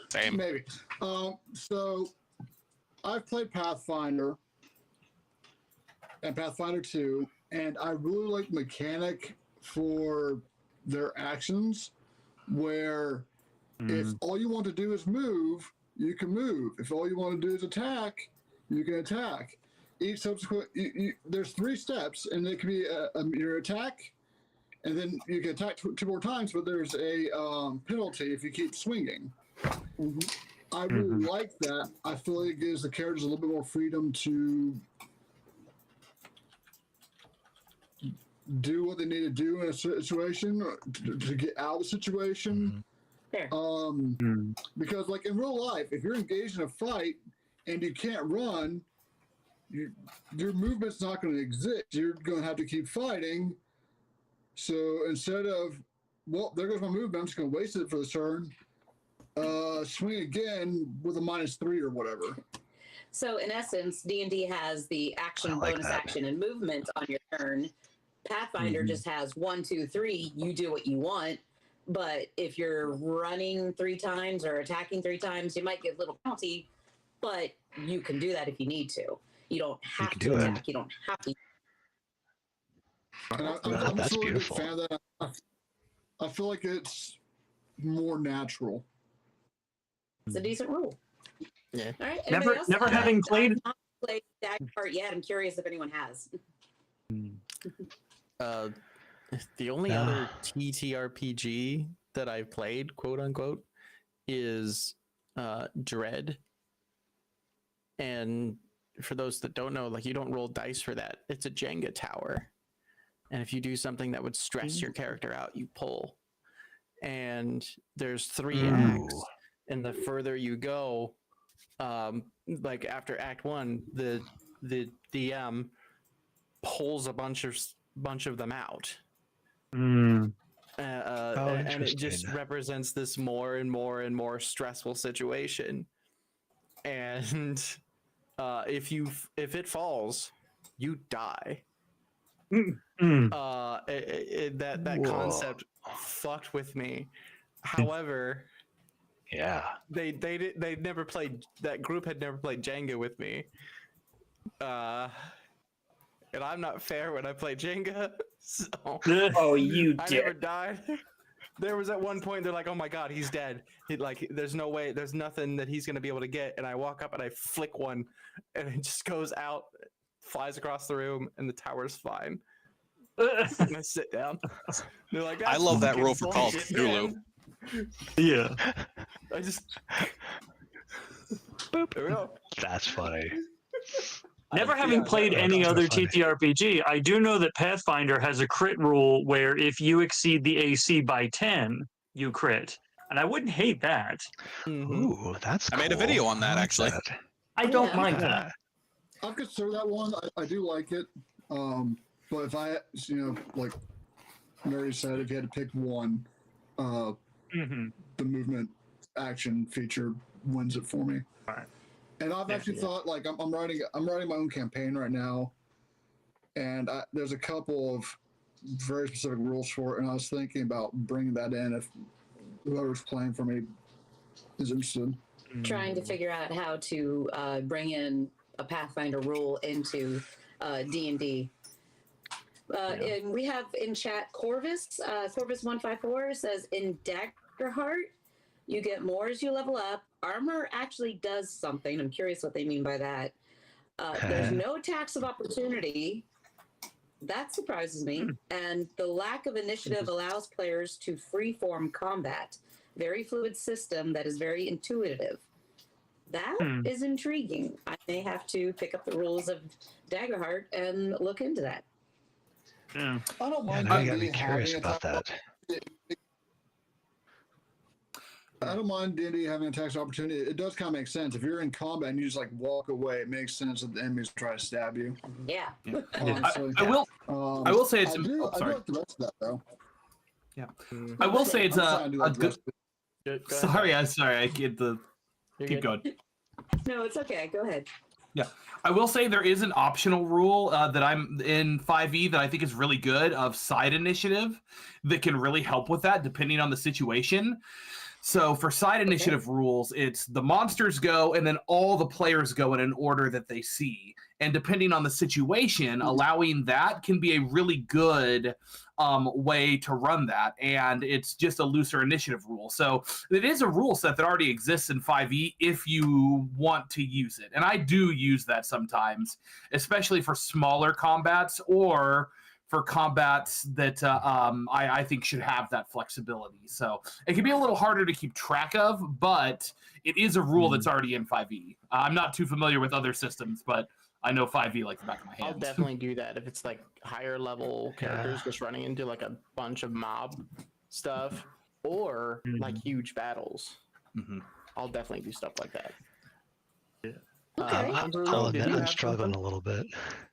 Same. Maybe. So I've played Pathfinder and Pathfinder 2, and I really like the mechanic for their actions where if all you want to do is move, you can move. If all you want to do is attack, you can attack. Each subsequent, there's 3 steps, and it can be your attack, and then you can attack 2 more times, but there's a penalty if you keep swinging. I really like that. I feel like it gives the characters a little bit more freedom to do what they need to do in a situation, to get out of the situation. Because like in real life, if you're engaged in a fight and you can't run, your movement's not going to exist. You're going to have to keep fighting. So instead of, well, there goes my movement, I'm just going to waste it for the turn. Swing again with a -3 or whatever. So in essence, D&D has the action, bonus action, and movement on your turn. Pathfinder just has 1, 2, 3. You do what you want. But if you're running 3 times or attacking 3 times, you might get a little penalty, but you can do that if you need to. You don't have to attack. You don't have to. And I'm That's just really a big beautiful. fan of that. I feel like it's more natural. It's a decent rule. Yeah. All right. Never- anybody else? never having played- I've not played DaggerHeart yet. I'm curious if anyone has. The only other TTRPG that I've played, quote unquote, is Dread. And for those that don't know, like, you don't roll dice for that. It's a Jenga tower. And if you do something that would stress your character out, you pull. And there's 3 acts. And the further you go, like after Act 1, the DM pulls a bunch of them out. And it just represents this more and more stressful situation. And if it falls, you die. That concept fucked with me. However, they never played, that group had never played Jenga with me. And I'm not fair when I play Jenga, so Oh, you I did. never died. There was at one point they're like, "Oh my god, he's dead." There's no way, there's nothing that he's gonna be able to get. And I walk up and I flick one, and it just goes out, flies across the room, and the tower's fine. And I sit down. They're like, I love that "Fucking rule for Call of bullshit, Cthulhu. man." Yeah. I just boop. There we go. That's funny. Never having played any other TTRPG, I do know that Pathfinder has a crit rule where if you exceed the AC by 10, you crit. And I wouldn't hate that. Ooh, that's I cool. made a video on that, I like actually. that. I don't Yeah. mind that. I've considered that one. I do like it. But if I, like Mary said, if you had to pick one, the movement action feature wins it for me. Right. And I've actually thought, like, I'm writing my own campaign right now, and there's a couple of very specific rules for it, and I was thinking about bringing that in if whoever's playing for me is interested. Trying to figure out how to bring in a Pathfinder rule into D&D. And we have in chat Corvus. Corvus154 says, in DaggerHeart, you get more as you level up. Armor actually does something. I'm curious what they mean by that. There's no attacks of opportunity. That surprises me. And the lack of initiative allows players to freeform combat. Very fluid system that is very intuitive. That is intriguing. I may have to pick up the rules of DaggerHeart and look into that. I don't mind. Now you gotta be D&D curious having about that. I don't mind D&D having attacks of opportunity. It does kind of make sense. If you're in combat and you just like walk away, it makes sense that the enemies try to stab you. Yeah. Honestly. I will say it's. I do sorry. like the rest of that though. I will say it's I'm trying to do a that good. Go ahead. Sorry, I'm sorry. I get the You're keep good. going. No, it's okay. Go ahead. I will say there is an optional rule that I'm in 5e that I think is really good of side initiative that can really help with that depending on the situation. So for side initiative rules, it's the monsters go and then all the players go in an order that they see. And depending on the situation, allowing that can be a really good way to run that. And it's just a looser initiative rule. So it is a rule set that already exists in 5e if you want to use it. And I do use that sometimes, especially for smaller combats or for combats that I think should have that flexibility. So it can be a little harder to keep track of, but it is a rule that's already in 5e. I'm not too familiar with other systems, but I know 5e like the back of my hand. I'll definitely do that if it's like higher level characters just running into like a bunch of mob stuff or like huge battles. I'll definitely do stuff like that. Okay. I'll Did admit you I'm have struggling something? a little bit.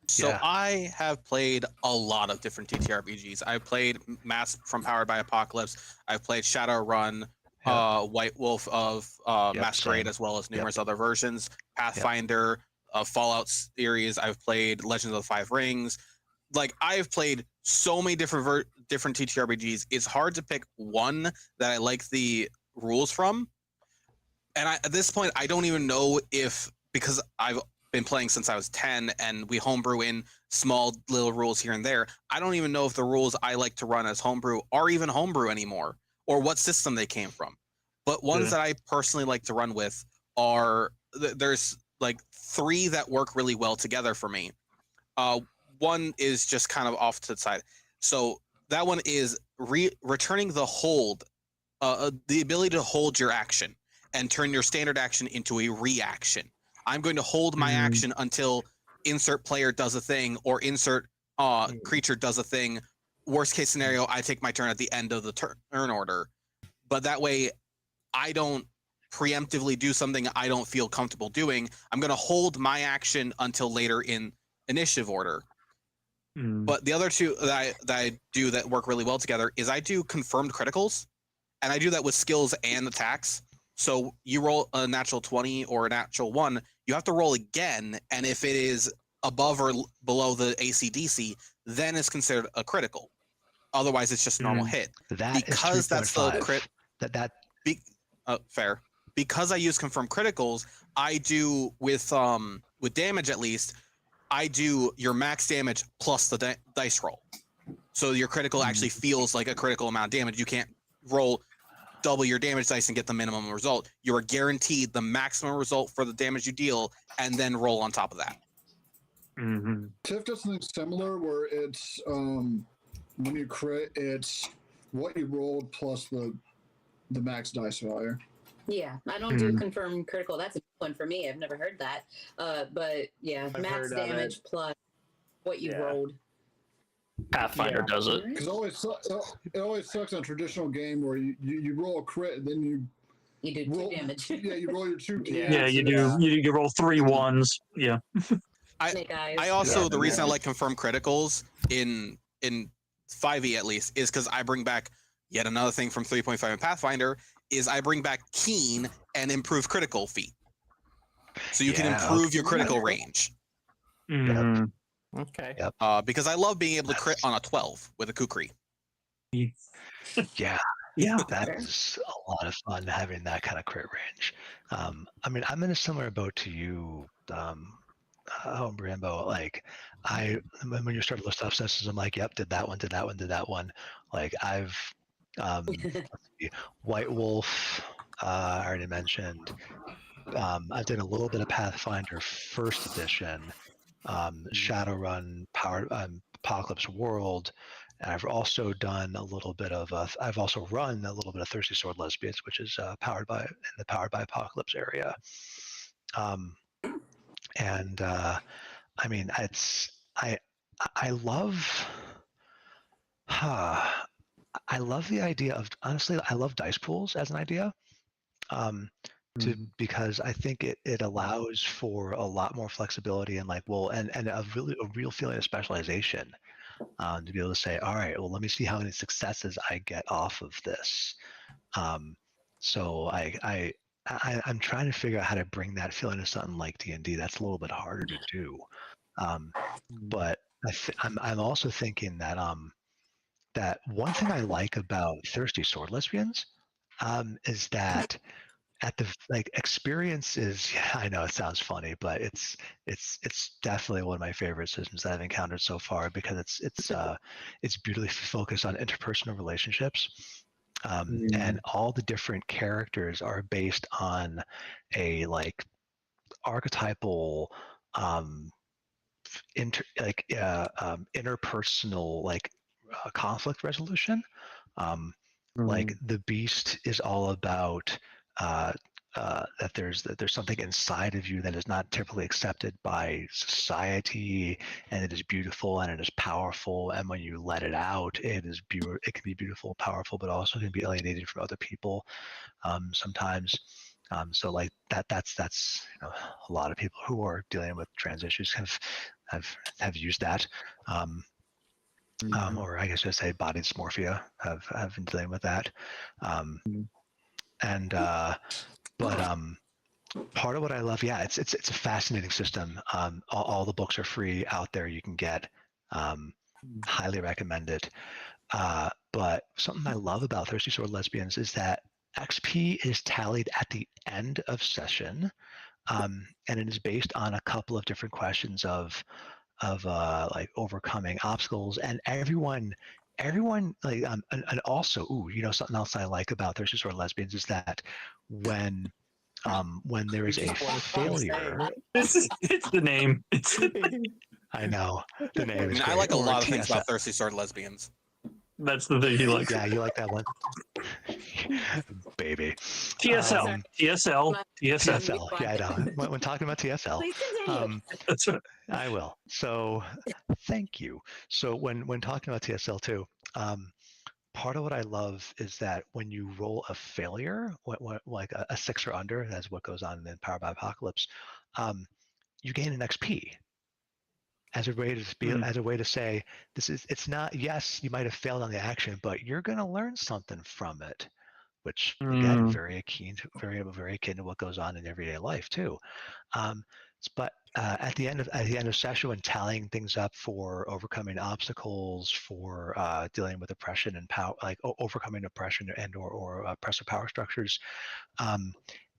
So Yeah. I have played a lot of different TTRPGs. I played Mass from Powered by Apocalypse. I've played Shadowrun, White Wolf of Masquerade, same. as well as numerous other versions. Pathfinder, Fallout series. I've played Legends of the Five Rings. Like I've played so many different different TTRPGs. It's hard to pick one that I like the rules from. And at this point, I don't even know if, because I've been playing since I was 10 and we homebrew in small little rules here and there, I don't even know if the rules I like to run as homebrew are even homebrew anymore or what system they came from. But ones that I personally like to run with are, there's like 3 that work really well together for me. One is just kind of off to the side. So that one is returning the hold, the ability to hold your action and turn your standard action into a reaction. I'm going to hold my action until insert player does a thing or insert creature does a thing. Worst case scenario, I take my turn at the end of the turn order. But that way, I don't preemptively do something I don't feel comfortable doing. I'm going to hold my action until later in initiative order. But the other 2 that I do that work really well together is I do confirmed criticals, and I do that with skills and attacks. So you roll a natural 20 or a natural 1, you have to roll again, and if it is above or below the AC/DC, then it's considered a critical. Otherwise, it's just a normal hit. That Because is that's the crit. Fair. Because I use confirmed criticals, I do with damage at least. I do your max damage plus the dice roll. So your critical actually feels like a critical amount of damage. You can't roll double your damage dice and get the minimum result. You are guaranteed the maximum result for the damage you deal and then roll on top of that. Tiff does something similar where it's when you crit, it's what you rolled plus the max dice value. Yeah, I don't do confirmed critical. That's a new one for me. I've never heard that. But yeah, I've max heard of damage it. plus what you rolled. Pathfinder does it. Because it always sucks in a traditional game where you roll a crit and then You do 2 roll damage. Yeah, you roll your 2 Yeah, you do. You roll 3 1s. Yeah. Snake eyes. I also, the reason I like confirmed criticals in 5e at least is because I bring back yet another thing from 3.5 in Pathfinder is I bring back Keen and improve critical feat. So you can improve your critical range. Okay. Because I love being able to crit on a 12 with a Kukri. Yeah. Yeah. That is a lot of fun having that kind of crit range. I mean, I'm in a similar boat to you, Rambo. Like, when you start to list off systems, I'm like, yep, did that one, did that one, did that one. Like, I've let's see, White Wolf, I already mentioned. I did a little bit of Pathfinder First Edition, Shadowrun, Apocalypse World, and I've also done a little bit of. I've also run a little bit of Thirsty Sword Lesbians, which is powered by Apocalypse area. And I mean, I love. I love the idea of, honestly, I love dice pools as an idea. Because I think it allows for a lot more flexibility and like, well, and a real feeling of specialization. to be able to say, all right, well, let me see how many successes I get off of this. So I'm trying to figure out how to bring that feeling to something like D&D. That's a little bit harder to do. But I'm also thinking that that one thing I like about Thirsty Sword Lesbians is that at the experience is, yeah, I know it sounds funny, but it's definitely one of my favorite systems that I've encountered so far, because it's beautifully focused on interpersonal relationships. And all the different characters are based on a archetypal interpersonal conflict resolution. Like the beast is all about that there's something inside of you that is not typically accepted by society, and it is beautiful and it is powerful, and when you let it out, it can be beautiful, powerful, but also can be alienated from other people sometimes. So like that's a lot of people who are dealing with trans issues have used that. Or I guess I'd say body dysmorphia have been dealing with that. Part of what I love, yeah, it's a fascinating system. All the books are free out there. You can get. Highly recommend it. But something I love about Thirsty Sword Lesbians is that XP is tallied at the end of session, and it is based on a couple of different questions of overcoming obstacles, and everyone and also something else I like about Thirsty Sword Lesbians is that when there is a failure, It's the name. I know the name is I great. like a Or lot of things TSL. about Thirsty Sword Lesbians. That's the thing he likes. Yeah, you like that one, baby. TSL. TSL. TSL. Yeah, I know. When talking about TSL, Please continue. That's right. I will. So, thank you. So when talking about TSL too, part of what I love is that when you roll a failure, like a 6 or under, that's what goes on in Power by Apocalypse, you gain an XP as a way to say it's not, yes, you might have failed on the action, but you're going to learn something from it, which again very akin to what goes on in everyday life too. But at the end of session, when tallying things up for overcoming obstacles, for dealing with oppression and power, like overcoming oppression and or oppressive power structures,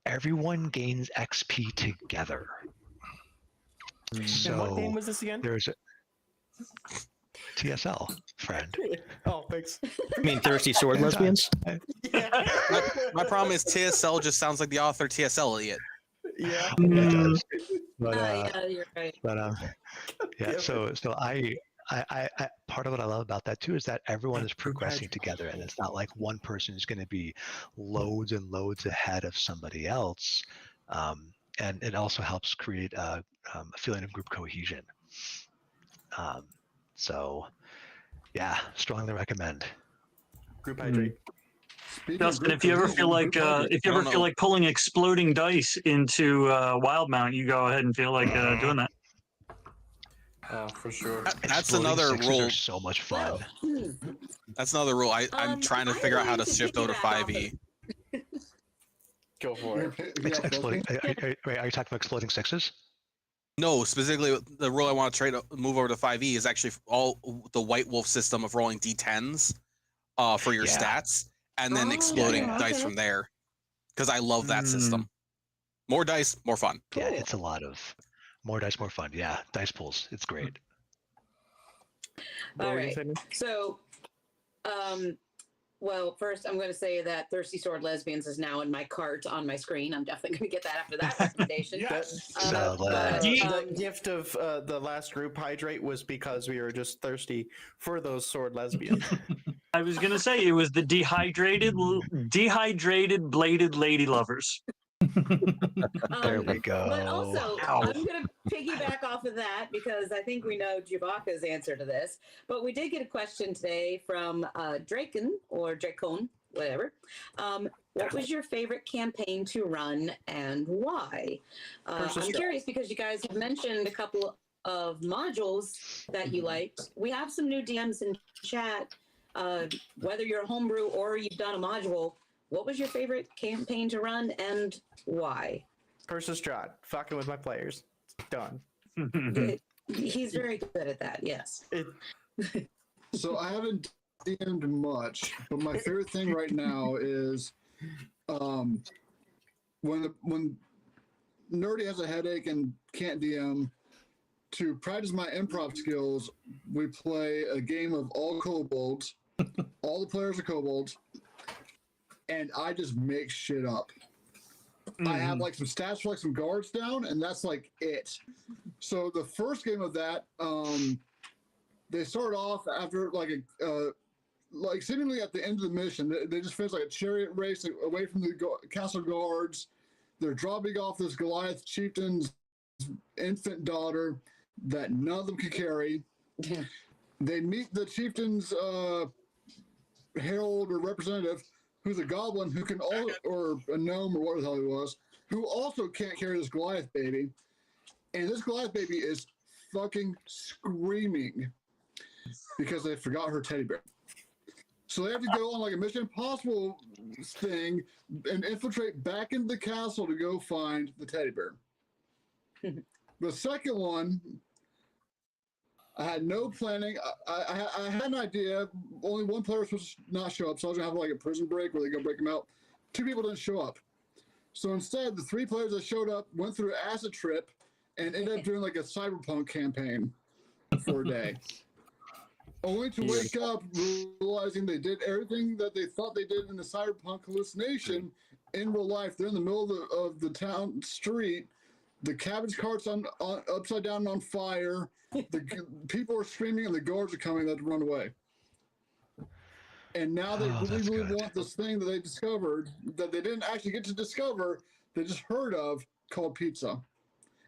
everyone gains XP together. So and what game was this again? There's a TSL, friend. Oh, thanks. I mean, Thirsty Sword Lesbians? Yeah. My problem is TSL just sounds like the author T.S. Eliot. Yeah. It does. But Yeah, you're right. yeah. So I part of what I love about that too is that everyone is progressing together, and it's not like one person is going to be loads and loads ahead of somebody else. And it also helps create a feeling of group cohesion. So, yeah, strongly recommend. Group hydrate. Justin, if you ever feel like pulling exploding dice into Wildmount, you go ahead and feel like doing that. For sure. That's Exploding another sixes rule. are so much fun. That's another rule. I'm trying to figure out how to shift over to 5e. Go for it. Exploding. Are you talking about exploding sixes? No, specifically the rule I want to move over to 5e is actually all the White Wolf system of rolling d10s for your stats, and then exploding dice from there. Because I love that system. More dice, more fun. Yeah, it's a lot of more dice, more fun. Yeah, dice pools. It's great. All right. So, well, first I'm going to say that Thirsty Sword Lesbians is now in my cart on my screen. I'm definitely going to get that after that recommendation. The gift of the last group hydrate was because we were just thirsty for those sword lesbians. I was going to say it was the dehydrated bladed lady lovers. There we go. But also, I'm going to piggyback off of that because I think we know JewBacca's answer to this. But we did get a question today from Draken or Dracone, whatever. What was your favorite campaign to run and why? I'm curious because you guys have mentioned a couple of modules that you liked. We have some new DMs in chat. Whether you're homebrew or you've done a module, what was your favorite campaign to run and why? Curse of Strahd, fucking with my players. It's done. He's very good at that, yes. So I haven't DM'd much, but my favorite thing right now is when Nerdy has a headache and can't DM, to practice my improv skills, we play a game of all kobolds. All the players are kobolds, and I just make shit up. I have like some stats for like some guards down, and that's like it. So the first game of that, they start off after like like seemingly at the end of the mission, they just finish like a chariot race away from the castle guards. They're dropping off this Goliath chieftain's infant daughter that none of them can carry. They meet the chieftain's herald or representative, who's a goblin who can or a gnome or whatever the hell he was, who also can't carry this Goliath baby. And this Goliath baby is fucking screaming because they forgot her teddy bear. So they have to go on like a Mission Impossible thing and infiltrate back into the castle to go find the teddy bear. The second one, I had no planning. I had an idea. Only one player was supposed to not show up, so I was gonna have like a prison break where they go break him out. 2 people didn't show up. So instead, the 3 players that showed up went through an acid trip and ended up doing like a cyberpunk campaign for a day. Only to wake up realizing they did everything that they thought they did in the cyberpunk hallucination in real life. They're in the middle of the town street. The cabbage cart's on upside down and on fire. The people are screaming and the guards are coming. They have to run away. And now they really want this thing that they discovered that they didn't actually get to discover. They just heard of, called pizza.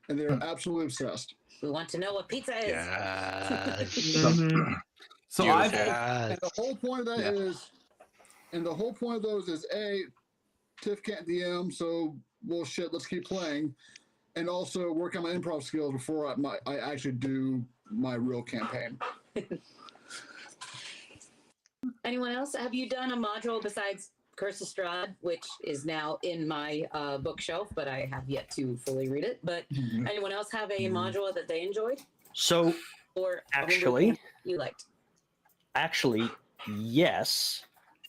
And they're absolutely obsessed. We want to know what pizza is. Yes. So Yes. And the whole point of that is, and the whole point of those is Tiff can't DM, so well shit, let's keep playing, and also work on my improv skills before I actually do my real campaign. Anyone else? Have you done a module besides Curse of Strahd, which is now in my bookshelf, but I have yet to fully read it? But anyone else have a module that they enjoyed? So Or actually, you liked? Actually, yes.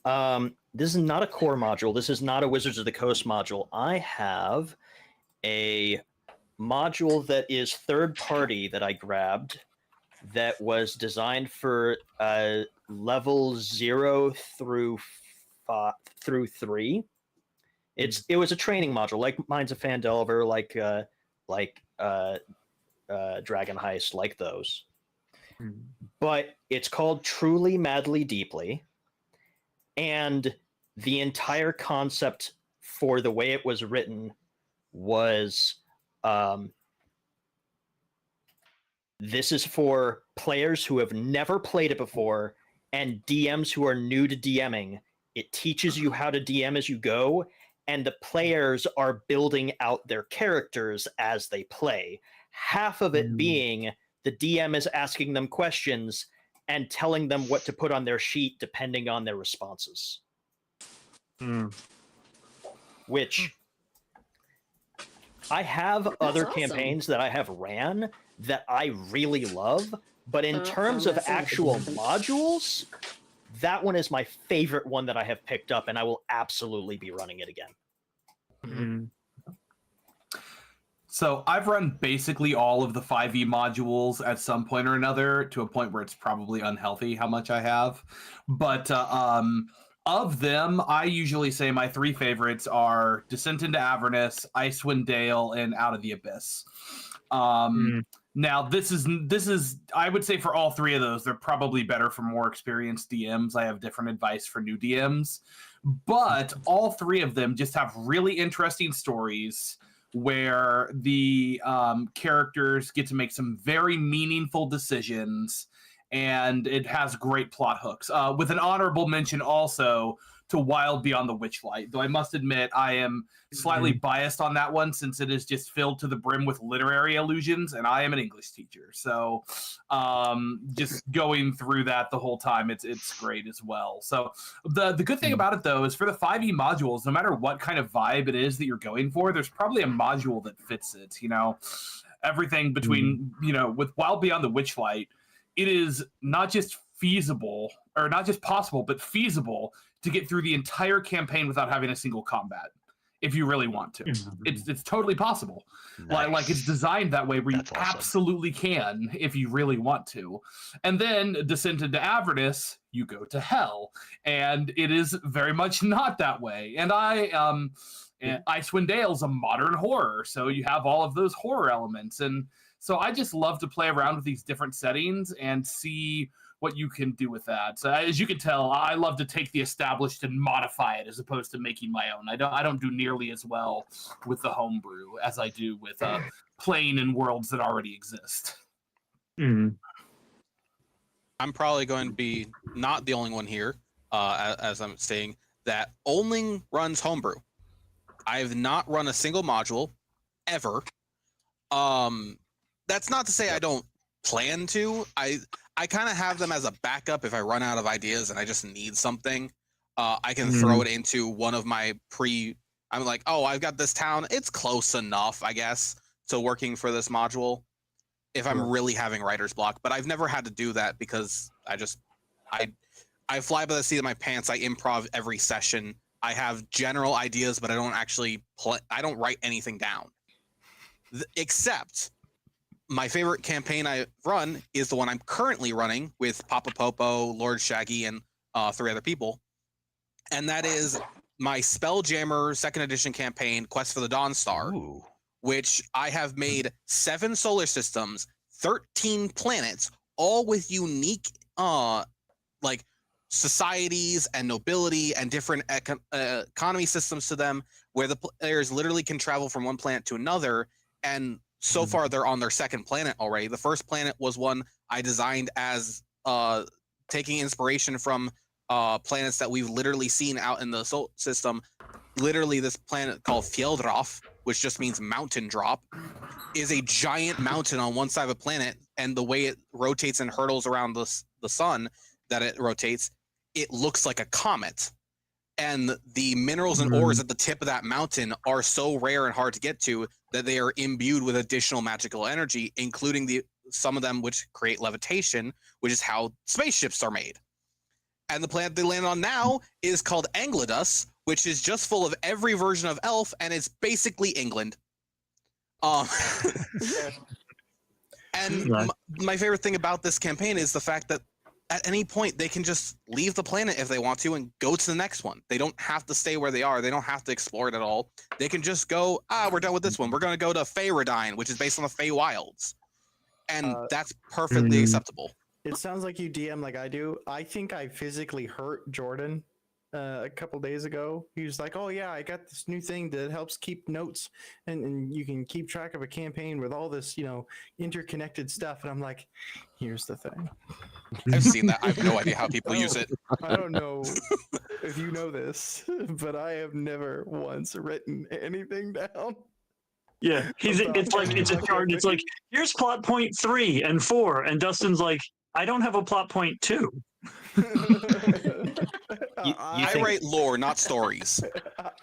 This is not a core module. This is not a Wizards of the Coast module. I have a module that is third party that I grabbed that was designed for level 0 through 3. It was a training module, like Minds of Phandelver, like Dragon Heist, like those. But it's called Truly Madly Deeply, and the entire concept for the way it was written was this is for players who have never played it before and DMs who are new to DMing. It teaches you how to DM as you go, and the players are building out their characters as they play. Half of it being the DM is asking them questions and telling them what to put on their sheet depending on their responses. Which I have other awesome. Campaigns that I have ran that I really love, but in terms of actual modules, that one is my favorite one that I have picked up, and I will absolutely be running it again. So I've run basically all of the 5e modules at some point or another, to a point where it's probably unhealthy how much I have. But of them, I usually say my 3 favorites are Descent into Avernus, Icewind Dale, and Out of the Abyss. Now, this is I would say for all 3 of those, they're probably better for more experienced DMs. I have different advice for new DMs. But all 3 of them just have really interesting stories where the characters get to make some very meaningful decisions, and it has great plot hooks. With an honorable mention also to Wild Beyond the Witchlight, though I must admit I am slightly biased on that one since it is just filled to the brim with literary allusions, and I am an English teacher, so just going through that the whole time, it's great as well. So the good thing about it though is for the 5e modules, no matter what kind of vibe it is that you're going for, there's probably a module that fits it. You know, everything between with Wild Beyond the Witchlight, it is not just feasible or not just possible, but feasible to get through the entire campaign without having a single combat if you really want to. It's totally possible. Nice. Like it's designed that way where That's you awesome. absolutely can if you really want to. And then Descent into Avernus, you go to hell, and it is very much not that way. And Icewind Dale's a modern horror, so you have all of those horror elements. And so I just love to play around with these different settings and see what you can do with that. So as you can tell, I love to take the established and modify it as opposed to making my own. I don't do nearly as well with the homebrew as I do with playing in worlds that already exist. I'm probably going to be not the only one here, as I'm saying, that only runs homebrew. I have not run a single module ever. That's not to say I don't plan to. I kind of have them as a backup if I run out of ideas and I just need something. I can throw it into one of my I'm like, oh, I've got this town. It's close enough, I guess, to working for this module if I'm really having writer's block. But I've never had to do that because I fly by the seat of my pants. I improv every session. I have general ideas, but I don't actually I don't write anything down. Except my favorite campaign I've run is the one I'm currently running with Papa Popo, Lord Shaggy, and 3 other people. And that is my Spelljammer 2nd edition campaign, Quest for the Dawnstar, which I have made 7 solar systems, 13 planets, all with unique like societies and nobility and different economy systems to them, where the players literally can travel from one planet to another. And so far, they're on their 2nd planet already. The first planet was one I designed as taking inspiration from planets that we've literally seen out in the solar system. Literally, this planet called Fjeldraf, which just means mountain drop, is a giant mountain on one side of a planet, and the way it rotates and hurtles around the sun that it rotates, it looks like a comet. And the minerals and ores at the tip of that mountain are so rare and hard to get to that they are imbued with additional magical energy, including some of them which create levitation, which is how spaceships are made. And the planet they land on now is called Angladus, which is just full of every version of elf, and it's basically England. And my favorite thing about this campaign is the fact that at any point they can just leave the planet if they want to and go to the next one. They don't have to stay where they are. They don't have to explore it at all. They can just go, we're done with this one. We're going to go to Feyredyne, which is based on the Feywilds. And that's perfectly acceptable. It sounds like you DM like I do. I think I physically hurt Jordan a couple days ago. He was like, oh yeah, I got this new thing that helps keep notes and you can keep track of a campaign with all this, interconnected stuff. And I'm like, here's the thing. I've seen that. I have no idea how people use it. I don't know if you know this, but I have never once written anything down. Yeah, it's a chart. It's like, here's plot point 3 and 4, and Dustin's like, I don't have a plot point 2. I write lore, not stories.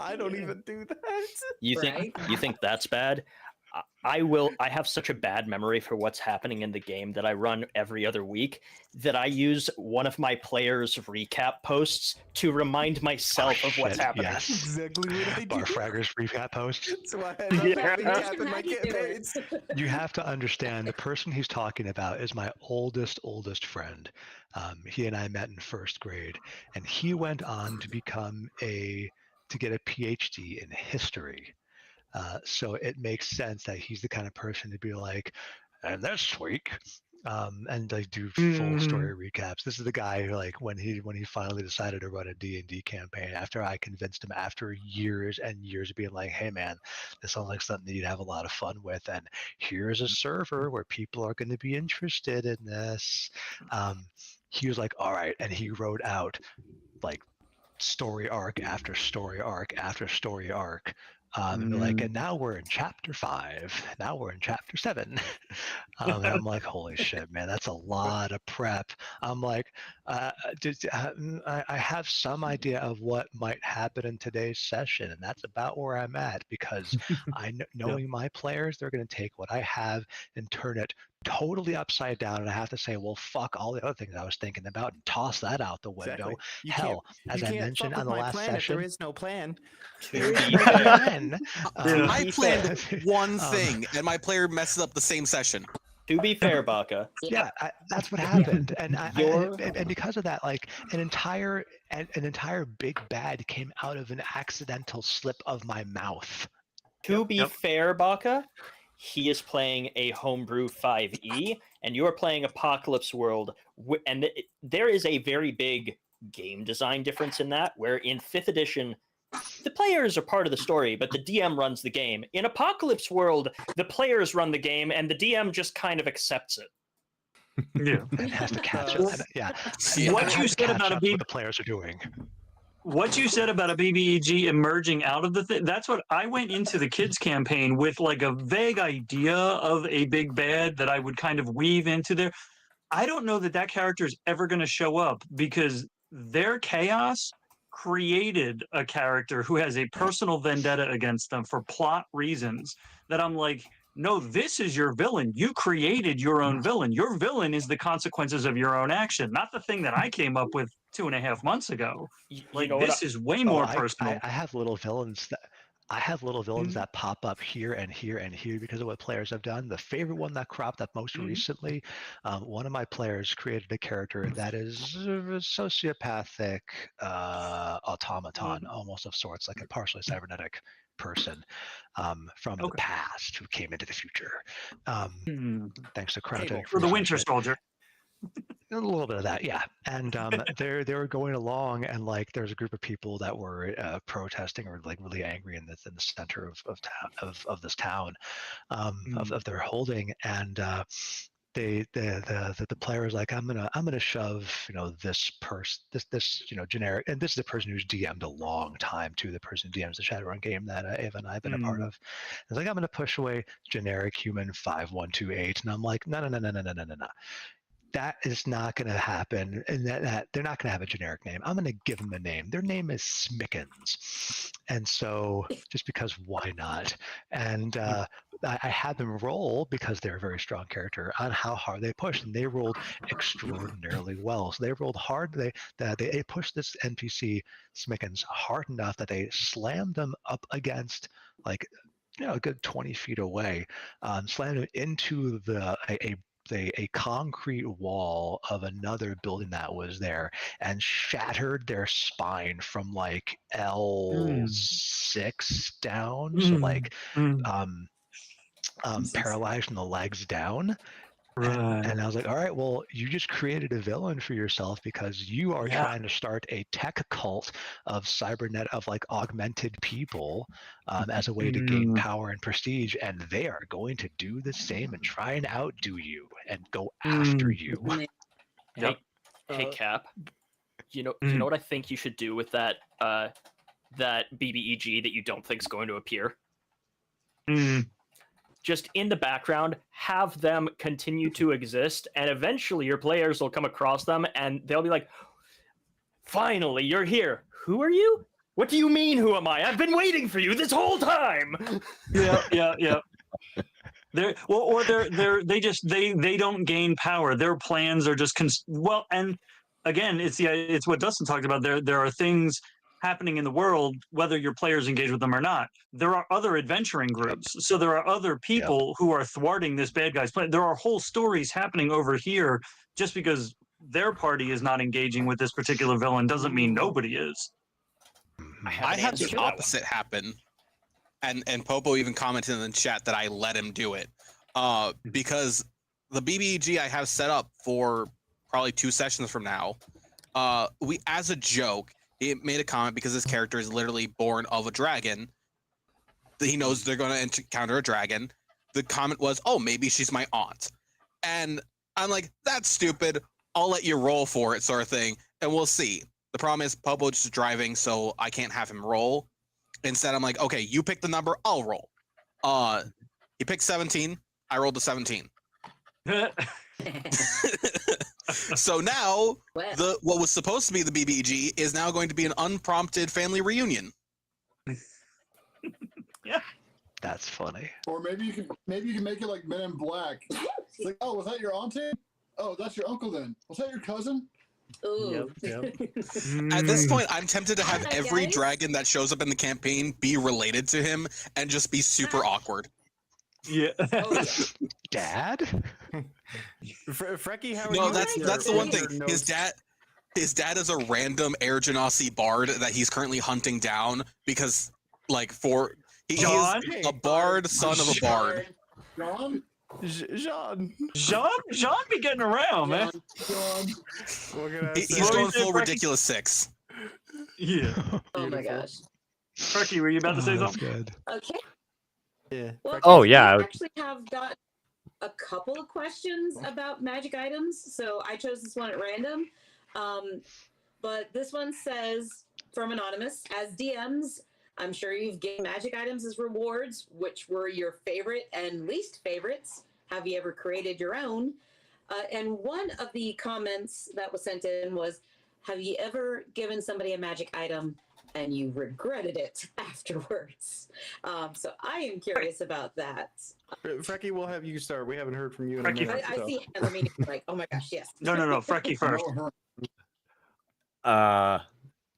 I don't even do that. You think that's bad? I have such a bad memory for what's happening in the game that I run every other week that I use one of my players' recap posts to remind myself of what's happening. Yes. Exactly what I do. Barfragger's recap post. So I had nothing recap in my campaigns. You have to understand, the person he's talking about is my oldest friend. He and I met in 1st grade, and he went on to get a PhD in history. So it makes sense that he's the kind of person to be like, and this week and like do full story recaps. This is the guy who, like, when he finally decided to run a D&D campaign after I convinced him after years and years of being like, hey man, this sounds like something you'd have a lot of fun with, and here's a server where people are going to be interested in this. He was like, all right, and he wrote out like story arc after story arc after story arc. And like, and now we're in chapter 5. Now we're in chapter 7. And I'm like, holy shit, man, that's a lot of prep. I'm like, I have some idea of what might happen in today's session, and that's about where I'm at, because knowing my players, they're going to take what I have and turn it totally upside down, and I have to say, well, fuck all the other things I was thinking about and toss that out the window. Exactly. You Hell, can't, as you I can't mentioned fuck on with the my last plan if session, there is no plan. To be fair, I planned one Um, thing, and my player messes up the same session. to be fair, Baka, yeah, that's what happened, and Your- and because of that, like an entire big bad came out of an accidental slip of my mouth. to be fair, Baka, he is playing a homebrew 5e, and you're playing Apocalypse World, and there is a very big game design difference in that, where in 5th edition, the players are part of the story, but the DM runs the game. In Apocalypse World, the players run the game, and the DM just kind of accepts it. Yeah. And has to catch Uh, up. And, yeah, What it you has to said catch about a up to B- what the players are doing. What you said about a BBEG emerging out of the thing, that's what I went into the kids campaign with, like a vague idea of a big bad that I would kind of weave into there. I don't know that character is ever going to show up, because their chaos created a character who has a personal vendetta against them for plot reasons, that I'm like, no, this is your villain. You created your own villain. Your villain is the consequences of your own action, not the thing that I came up with 2.5 months ago. You Like, know what? this is way more personal. I have little villains that pop up here and here and here because of what players have done. The favorite one that cropped up most recently, one of my players created a character that is a sociopathic automaton, almost of sorts, like a partially cybernetic person from the past who came into the future. Thanks to cryogenic For the freeze Winter shit. Soldier. A little bit of that, yeah. And they were going along, and like there's a group of people that were protesting or like really angry in the center of this town of their holding, and the player was like, I'm gonna shove this generic, and this is the person who's DM'd a long time too, the person who DMs the Shadowrun game that Ava and I've been a part of. It's like, I'm gonna push away generic human 5128, and I'm like, no. That is not going to happen, and that they're not going to have a generic name. I'm going to give them a name. Their name is Smickens, and so just because, why not? And I had them roll, because they're a very strong character, on how hard they pushed, and they rolled extraordinarily well. So they rolled hard. They pushed this NPC Smickens hard enough that they slammed them up against like a good 20 feet away, slammed them into a concrete wall of another building that was there, and shattered their spine from like L6 down, so like paralyzed from the legs down. And I was like, all right, well, you just created a villain for yourself, because you are trying to start a tech cult of cybernet, of like augmented people, as a way to gain power and prestige, and they are going to do the same and try and outdo you and go after you. Hey, Cap. You know what I think you should do with that BBEG that you don't think is going to appear? Just in the background, have them continue to exist, and eventually your players will come across them, and they'll be like, finally, you're here. Who are you? What do you mean, who am I? I've been waiting for you this whole time! Yeah. They don't gain power. Their plans are just and again, it's what Dustin talked about. There are things happening in the world, whether your players engage with them or not. There are other adventuring groups, so there are other people who are thwarting this bad guy's plan. There are whole stories happening over here. Just because their party is not engaging with this particular villain doesn't mean nobody is. I had the opposite happen, and Popo even commented in the chat that I let him do it, because the BBEG I have set up for probably 2 sessions from now. We, as a joke, he made a comment because this character is literally born of a dragon. He knows they're going to encounter a dragon. The comment was, "Oh, maybe she's my aunt," and I'm like, "That's stupid. I'll let you roll for it," sort of thing, and we'll see. The problem is Popo's driving, so I can't have him roll. Instead, I'm like, "Okay, you pick the number, I'll roll." He picked 17. I rolled a 17. So now Well, what was supposed to be the BBG is now going to be an unprompted family reunion. That's funny. Or maybe you can make it like Men in Black. It's like, oh, was that your auntie? Oh, that's your uncle then. Was that your cousin? ooh. At this point, I'm tempted to have Hi, every guys. dragon that shows up in the campaign be related to him and just be super awkward. Yeah. Oh, yeah. Dad? Frecky, how are No, you? that's the one thing. His dad is a random Air Genasi bard that he's currently hunting down because, like, he John? is a bard, son of a bard. John? Jean. John be getting around, man. John. What can I He's say? What going was it, full Frankie? ridiculous 6. Yeah. Oh my Beautiful. gosh. Frecky, were you about to say That's something? good. Okay. Yeah. Well, Oh, we yeah. actually have got a couple of questions about magic items, so I chose this one at random. But this one says, from Anonymous, as DMs, I'm sure you've gained magic items as rewards. Which were your favorite and least favorites? Have you ever created your own? And one of the comments that was sent in was, have you ever given somebody a magic item and you regretted it afterwards? So I am curious about that. Frecky, we'll have you start. We haven't heard from you in Frecky, a minute. I so. see hands. I mean, like, oh my gosh, yes. No, Frecky first.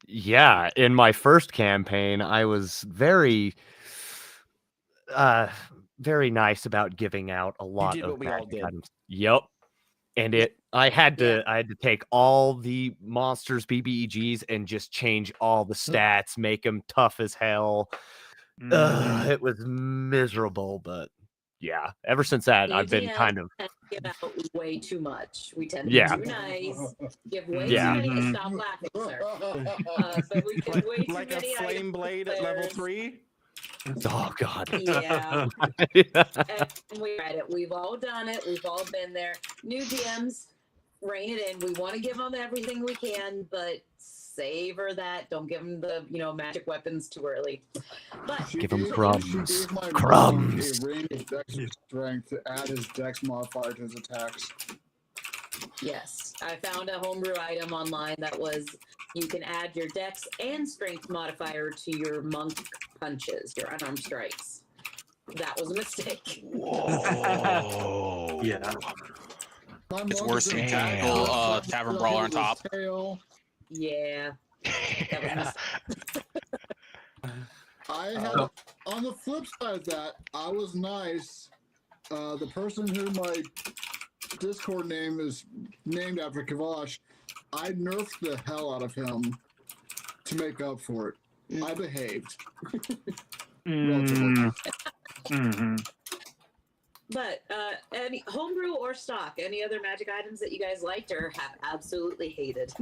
Yeah, in my first campaign, I was very nice about giving out a lot did of what we all magic did. items. Yep. And I had to take all the monsters BBEGs and just change all the stats, make them tough as hell. It was miserable, but yeah, ever since that, You I've been DM kind of tend to give out way too much. We tend to Yeah. be too nice, give way Yeah. too many. Stop laughing, sir. But we give way too Like a many flame items. blade at level players. 3. oh god. Yeah, and we read it. We've all done it. We've all been there. New DMs, rein it in. We want to give them everything we can, but savor that. Don't give them the magic weapons too early. But Give 'em She crumbs. gave my Crumbs. mom a ring of dex strength to add his dex modifier to his attacks. yes, I found a homebrew item online that was you can add your dex and strength modifier to your monk punches, your unarmed strikes. That was a mistake. Whoa. Yeah. My It's monk worse is than in tactical, tackle, tavern brawler on his top. tail. Yeah. Yeah. I had on the flip side of that, I was nice. The person who my Discord name is named after, Kavash, I nerfed the hell out of him to make up for it. I behaved. But any homebrew or stock, any other magic items that you guys liked or have absolutely hated?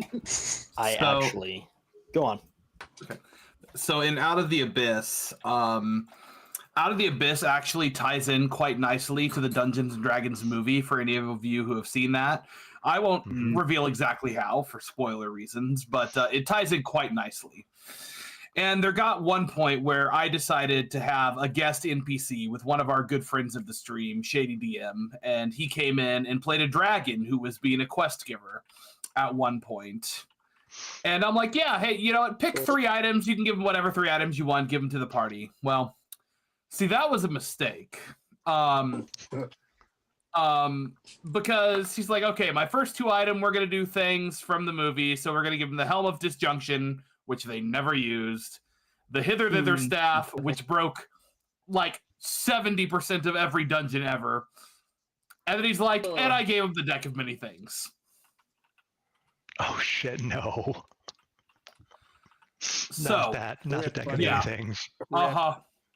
I So- actually go on. So in Out of the Abyss, Out of the Abyss actually ties in quite nicely to the Dungeons and Dragons movie for any of you who have seen that. I won't reveal exactly how for spoiler reasons, but it ties in quite nicely. And there got one point where I decided to have a guest NPC with one of our good friends of the stream, Shady DM, and he came in and played a dragon who was being a quest giver at one point. And I'm like, yeah, hey, you know what? Pick 3 items. You can give him whatever 3 items you want. Give them to the party. Well, see, that was a mistake. Because he's like, okay, my first 2 items, we're going to do things from the movie. So we're going to give him the Helm of Disjunction, which they never used. The Hither Thither Staff, which broke like 70% of every dungeon ever. And then he's like, and I gave him the Deck of Many Things. Oh shit, no. So, Not the deck of yeah. many things.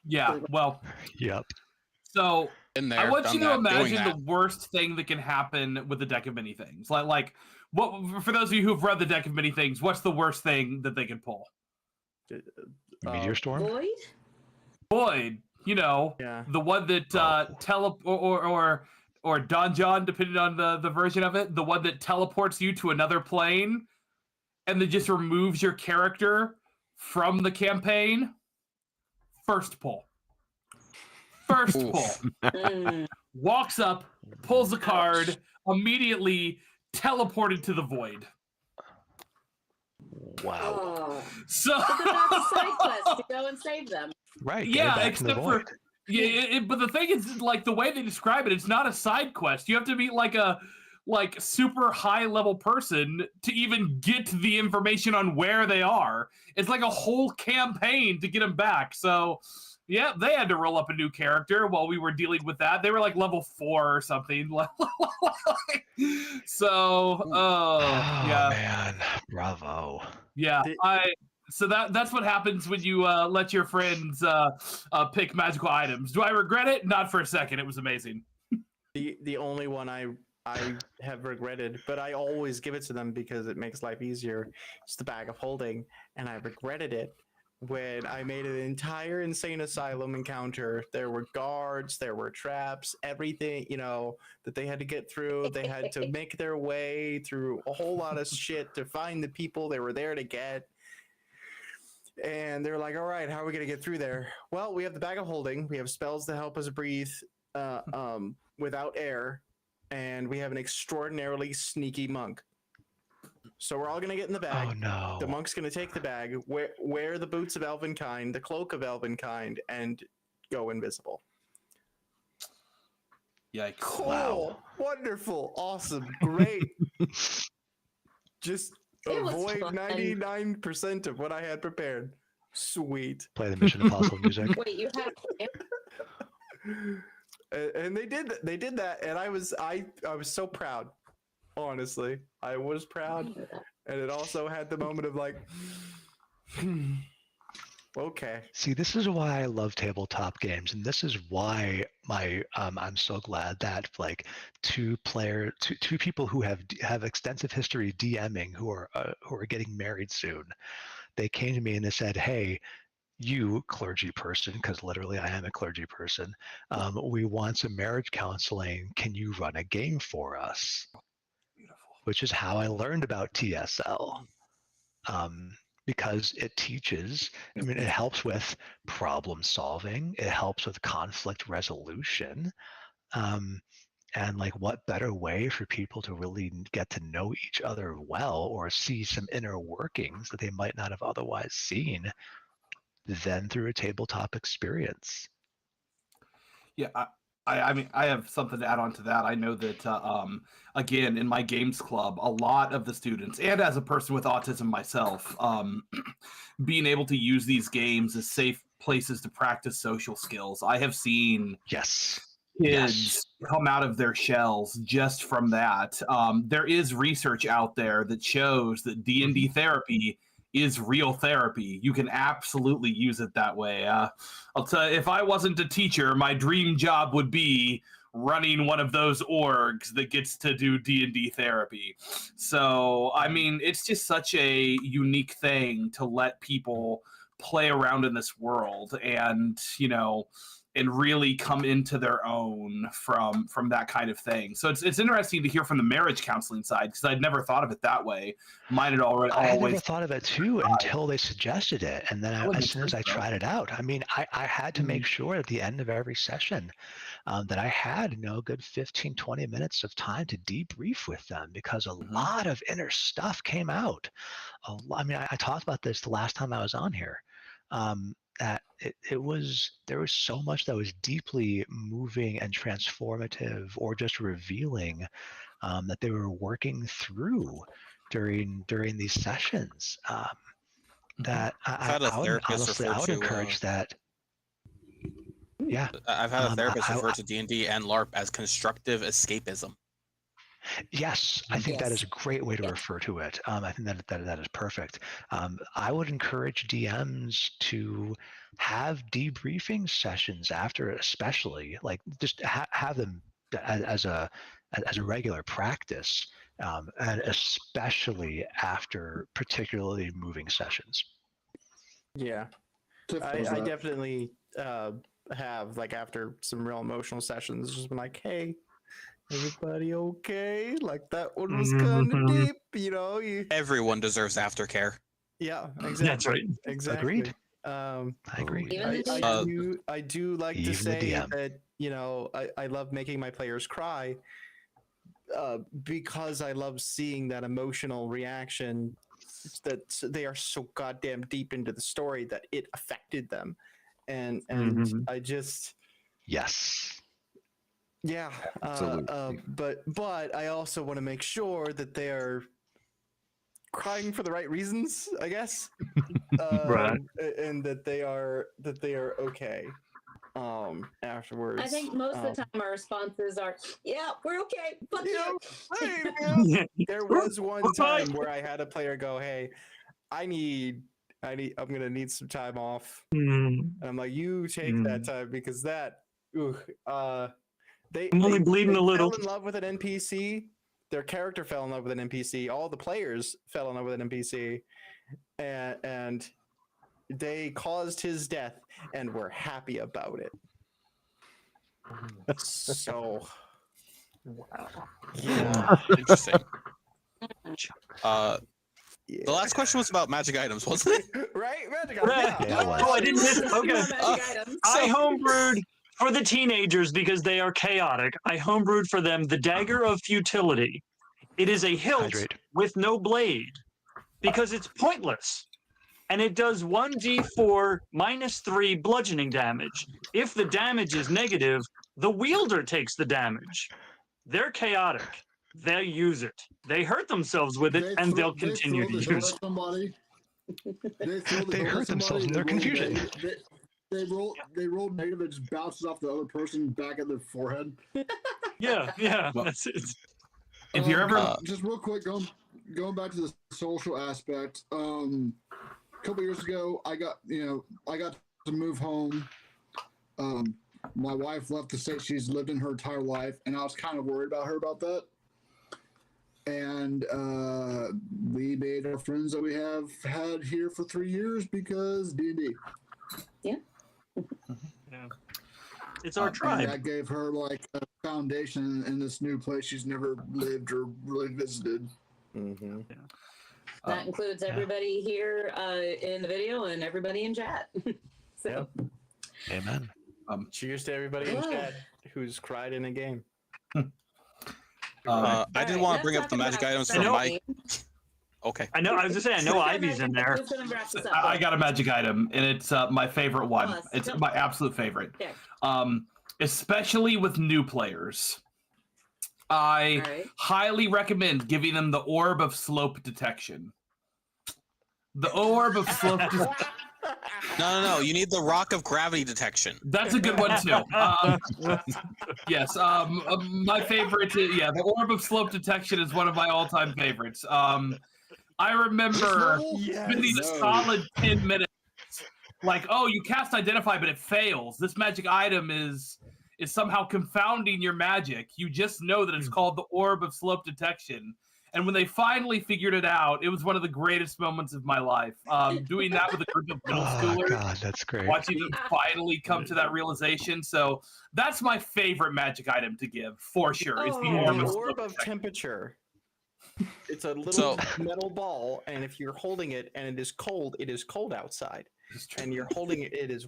yeah, well, Yep. So Been there, I want done you to that, doing imagine the that. worst thing that can happen with the deck of many things. Like what for those of you who've read the deck of many things, what's the worst thing that they can pull? Meteor Storm? Void? Void, Yeah. the one that or Donjon, depending on the version of it, the one that teleports you to another plane and then just removes your character from the campaign. First pull. First Oof. pull. Mm. Walks up, pulls a card, immediately teleported to the void. Wow. Oh. So But then that's a side quest to go and save them. Right. Get it yeah, back from the except for void. yeah, but the thing is, like the way they describe it, it's not a side quest. You have to be like a super high level person to even get the information on where they are. It's like a whole campaign to get them back. So yeah, they had to roll up a new character while we were dealing with that. They were like level 4 or something. So yeah, man, bravo. yeah. So that's what happens when you let your friends pick magical items. Do I regret it? Not for a second. It was amazing. The only one I have regretted, but I always give it to them because it makes life easier. It's the Bag of Holding, and I regretted it when I made an entire insane asylum encounter. There were guards, there were traps, everything, that they had to get through. They had to make their way through a whole lot of shit to find the people they were there to get. And they're like, all right, how are we going to get through there? Well, we have the Bag of Holding. We have spells to help us breathe without air. And we have an extraordinarily sneaky monk. So we're all going to get in the bag. Oh, no. The monk's going to take the bag, wear the boots of Elvenkind, the cloak of Elvenkind, and go invisible. Yikes. Cool. Wow. Wonderful. Awesome. Great. Just It was avoid fun. 99% of what I had prepared. Sweet. Play the Mission Impossible music. Wait, you had And they did that, and I was so proud. Honestly, I was proud, and it also had the moment of like, okay. See, this is why I love tabletop games, and this is why I'm so glad that like two people who have extensive history DMing who are getting married soon, they came to me and they said, "Hey, you clergy person," because literally I am a clergy person, we want some marriage counseling. Can you run a game for us? Which is how I learned about TSL. Because it teaches, it helps with problem solving, it helps with conflict resolution. And like, what better way for people to really get to know each other well or see some inner workings that they might not have otherwise seen than through a tabletop experience? Yeah, I mean, I have something to add on to that. I know that, again, in my games club, a lot of the students, and as a person with autism myself, being able to use these games as safe places to practice social skills. I have seen Yes. kids come out of their shells just from that. There is research out there that shows that D&D therapy is real therapy. You can absolutely use it that way. I'll tell you, if I wasn't a teacher, my dream job would be running one of those orgs that gets to do D&D therapy. So, I mean, it's just such a unique thing to let people play around in this world and, and really come into their own from that kind of thing. So it's interesting to hear from the marriage counseling side, because I'd never thought of it that way. Mine had already I always never thought of it too until they suggested it, and then as soon as I tried it out, I had to make sure at the end of every session that I had a good 15-20 minutes of time to debrief with them, because a lot of inner stuff came out. I talked about this the last time I was on here. That there was so much that was deeply moving and transformative, or just revealing, that they were working through during these sessions. That I would encourage that. Yeah, I've had a therapist refer to D&D and LARP as constructive escapism. Yes, I think that is a great way to refer to it. I think that is perfect. I would encourage DMs to have debriefing sessions after, especially like just have them as a regular practice, and especially after particularly moving sessions. Yeah, Tiff I does that. definitely have, like, after some real emotional sessions, just been like, hey, everybody okay? Like, that one was kind of deep, you know? Everyone deserves aftercare. Yeah, exactly. That's right. Exactly. Agreed. I agree. Even the I do like to Even the say DM. that, you know, I love making my players cry, because I love seeing that emotional reaction, that they are so goddamn deep into the story that it affected them. And I just, Yes. yeah, Absolutely. but I also want to make sure that they are crying for the right reasons, I guess. Right. And that they are okay afterwards. I think most of the time our responses are, "Yeah, we're okay. Fuck Yeah, you." hey, man. There was one We're fine. time where I had a player go, "Hey, I'm gonna need some time off," Mm. and I'm like, "You take that time, because that, they I'm only bleeding a little. fell in love with an NPC. Their character fell in love with an NPC. All the players fell in love with an NPC, and they caused his death, and were happy about it. So, yeah, Interesting. yeah. The last question was about magic items, wasn't it? Right, magic. Yeah. Yeah, it was. Oh, I didn't miss. Okay. Magic items. I homebrewed for the teenagers because they are chaotic. I homebrewed for them the Dagger of Futility. It is a hilt Hydrate. with no blade because it's pointless. And it does 1d4 -3 bludgeoning damage. If the damage is negative, the wielder takes the damage. They're chaotic. They use it. They hurt themselves with it, and they'll continue to use it. Somebody. They hurt themselves in their confusion. They roll negative, it just bounces off the other person back at their forehead. Yeah, Well, that's it. If you're ever just real quick, going back to the social aspect, a couple years ago, I got to move home. My wife left the state she's lived in her entire life, and I was kind of worried about her about that. And we made our friends that we have had here for 3 years because D&D. Yeah. It's our And tribe. that gave her like a foundation in this new place she's never lived or really visited. Mm-hmm. That includes everybody here in the video and everybody in chat. So, Amen. Cheers to everybody in chat who's cried in a game. I did want to bring up the talking magic about items I from know. my. Okay. I know. I was just saying. I know Ivy's in there. Who's gonna wrap this up? I got a magic item, and it's my favorite one. Tell us. It's Tell my us. absolute favorite. Okay. Especially with new players. I All right. highly recommend giving them the Orb of Slope Detection. The Orb of Slope Detection. No. You need the Rock of Gravity Detection. That's a good one too. Yes, my favorite. The Orb of Slope Detection is one of my all-time favorites. I remember spending a solid 10 minutes, like, oh, you cast Identify, but it fails. This magic item is somehow confounding your magic. You just know that it's called the Orb of Slope Detection. And when they finally figured it out, it was one of the greatest moments of my life. Doing that with a group of middle Oh schoolers, God, that's great. watching them finally come to that realization. So that's my favorite magic item to give, for sure. Is the Oh. Orb The of orb Slope of Detection. temperature. It's a little metal ball, and if you're holding it and it is cold outside. And you're holding it, it is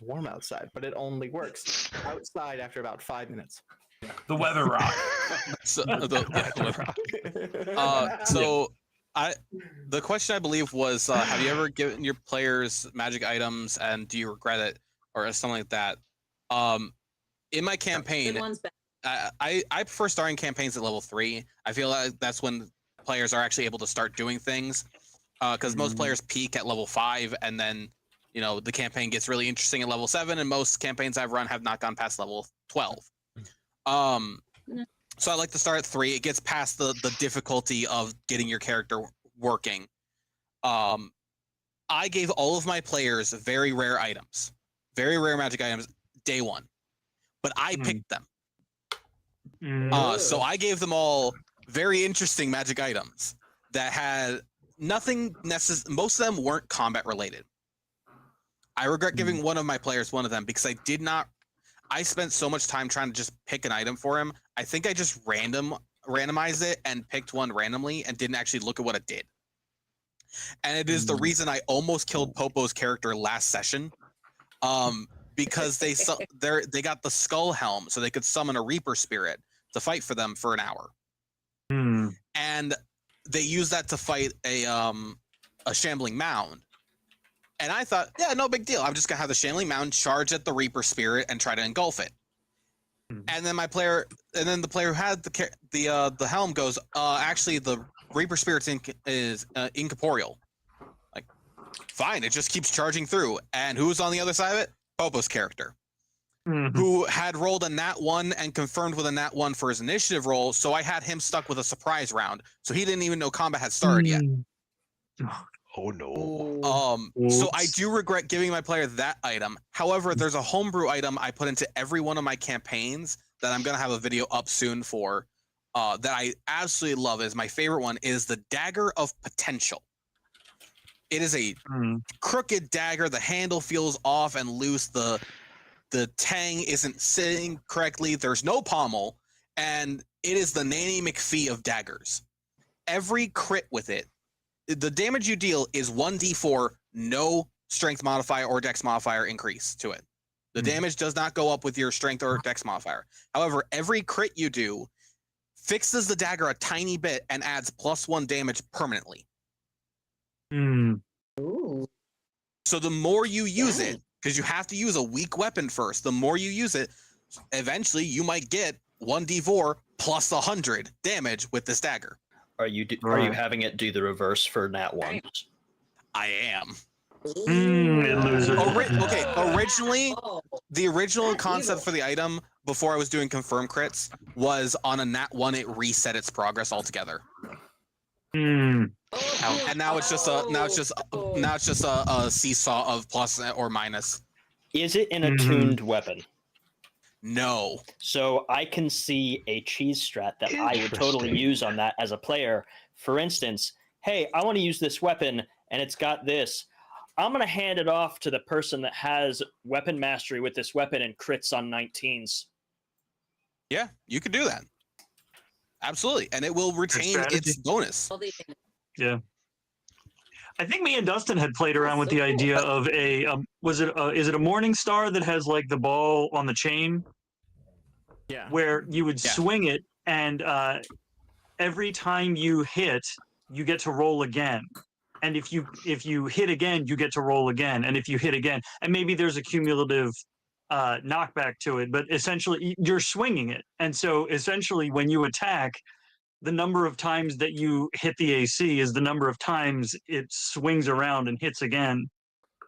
warm outside, but it only works outside after about 5 minutes. The Weather Rock. So, the question I believe was, have you ever given your players magic items and do you regret it or something like that? In my campaign, Good one's back. I prefer starting campaigns at level 3. I feel like that's when players are actually able to start doing things, because most players peak at level 5, and then the campaign gets really interesting at level 7, and most campaigns I've run have not gone past level 12. So I like to start at 3. It gets past the difficulty of getting your character working. I gave all of my players very rare items, very rare magic items, day 1, but I picked them. So I gave them all very interesting magic items that had nothing necessary. Most of them weren't combat related. I regret giving one of my players one of them because I spent so much time trying to just pick an item for him. I think I just randomized it and picked one randomly and didn't actually look at what it did. And it is the reason I almost killed Popo's character last session, because they got the skull helm, so they could summon a Reaper spirit to fight for them for an hour, and they used that to fight a shambling mound. And I thought, yeah, no big deal. I'm just gonna have the shambling mound charge at the Reaper spirit and try to engulf it. And then the player who had the helm goes, actually the Reaper spirit is incorporeal. Like, fine, it just keeps charging through. And who's on the other side of it? Popo's character, who had rolled a nat 1 and confirmed with a nat 1 for his initiative roll. So I had him stuck with a surprise round. So he didn't even know combat had started yet. Oh no. So I do regret giving my player that item. However, there's a homebrew item I put into every one of my campaigns that I'm gonna have a video up soon for, that I absolutely love. Is my favorite one is the Dagger of Potential. It is a crooked dagger. The handle feels off and loose. The tang isn't sitting correctly. There's no pommel, and it is the Nanny McPhee of daggers. Every crit with it, the damage you deal is 1d4, no strength modifier or dex modifier increase to it. The damage does not go up with your strength or dex modifier. However, every crit you do fixes the dagger a tiny bit and adds +1 damage permanently. So the more you use it, because you have to use a weak weapon first, the more you use it, eventually you might get 1d4 plus 100 damage with this dagger. Are you having it do the reverse for nat 1s? I am. It loses. Originally, the original concept for the item before I was doing confirm crits was on a nat 1 it reset its progress altogether. And now it's just a seesaw of plus or minus. Is it an attuned weapon? No. So I can see a cheese strat that I would totally use on that as a player. For instance, hey, I want to use this weapon and it's got this. I'm going to hand it off to the person that has weapon mastery with this weapon and crits on 19s. Yeah, you could do that. Absolutely. And it will retain its bonus. Yeah. I think me and Dustin had played around with the idea of is it a Morning Star that has like the ball on the chain? Yeah. Where you would swing it and every time you hit, you get to roll again. And if you hit again, you get to roll again. And if you hit again, and maybe there's a cumulative knockback to it, but essentially you're swinging it. And so essentially when you attack, the number of times that you hit the AC is the number of times it swings around and hits again.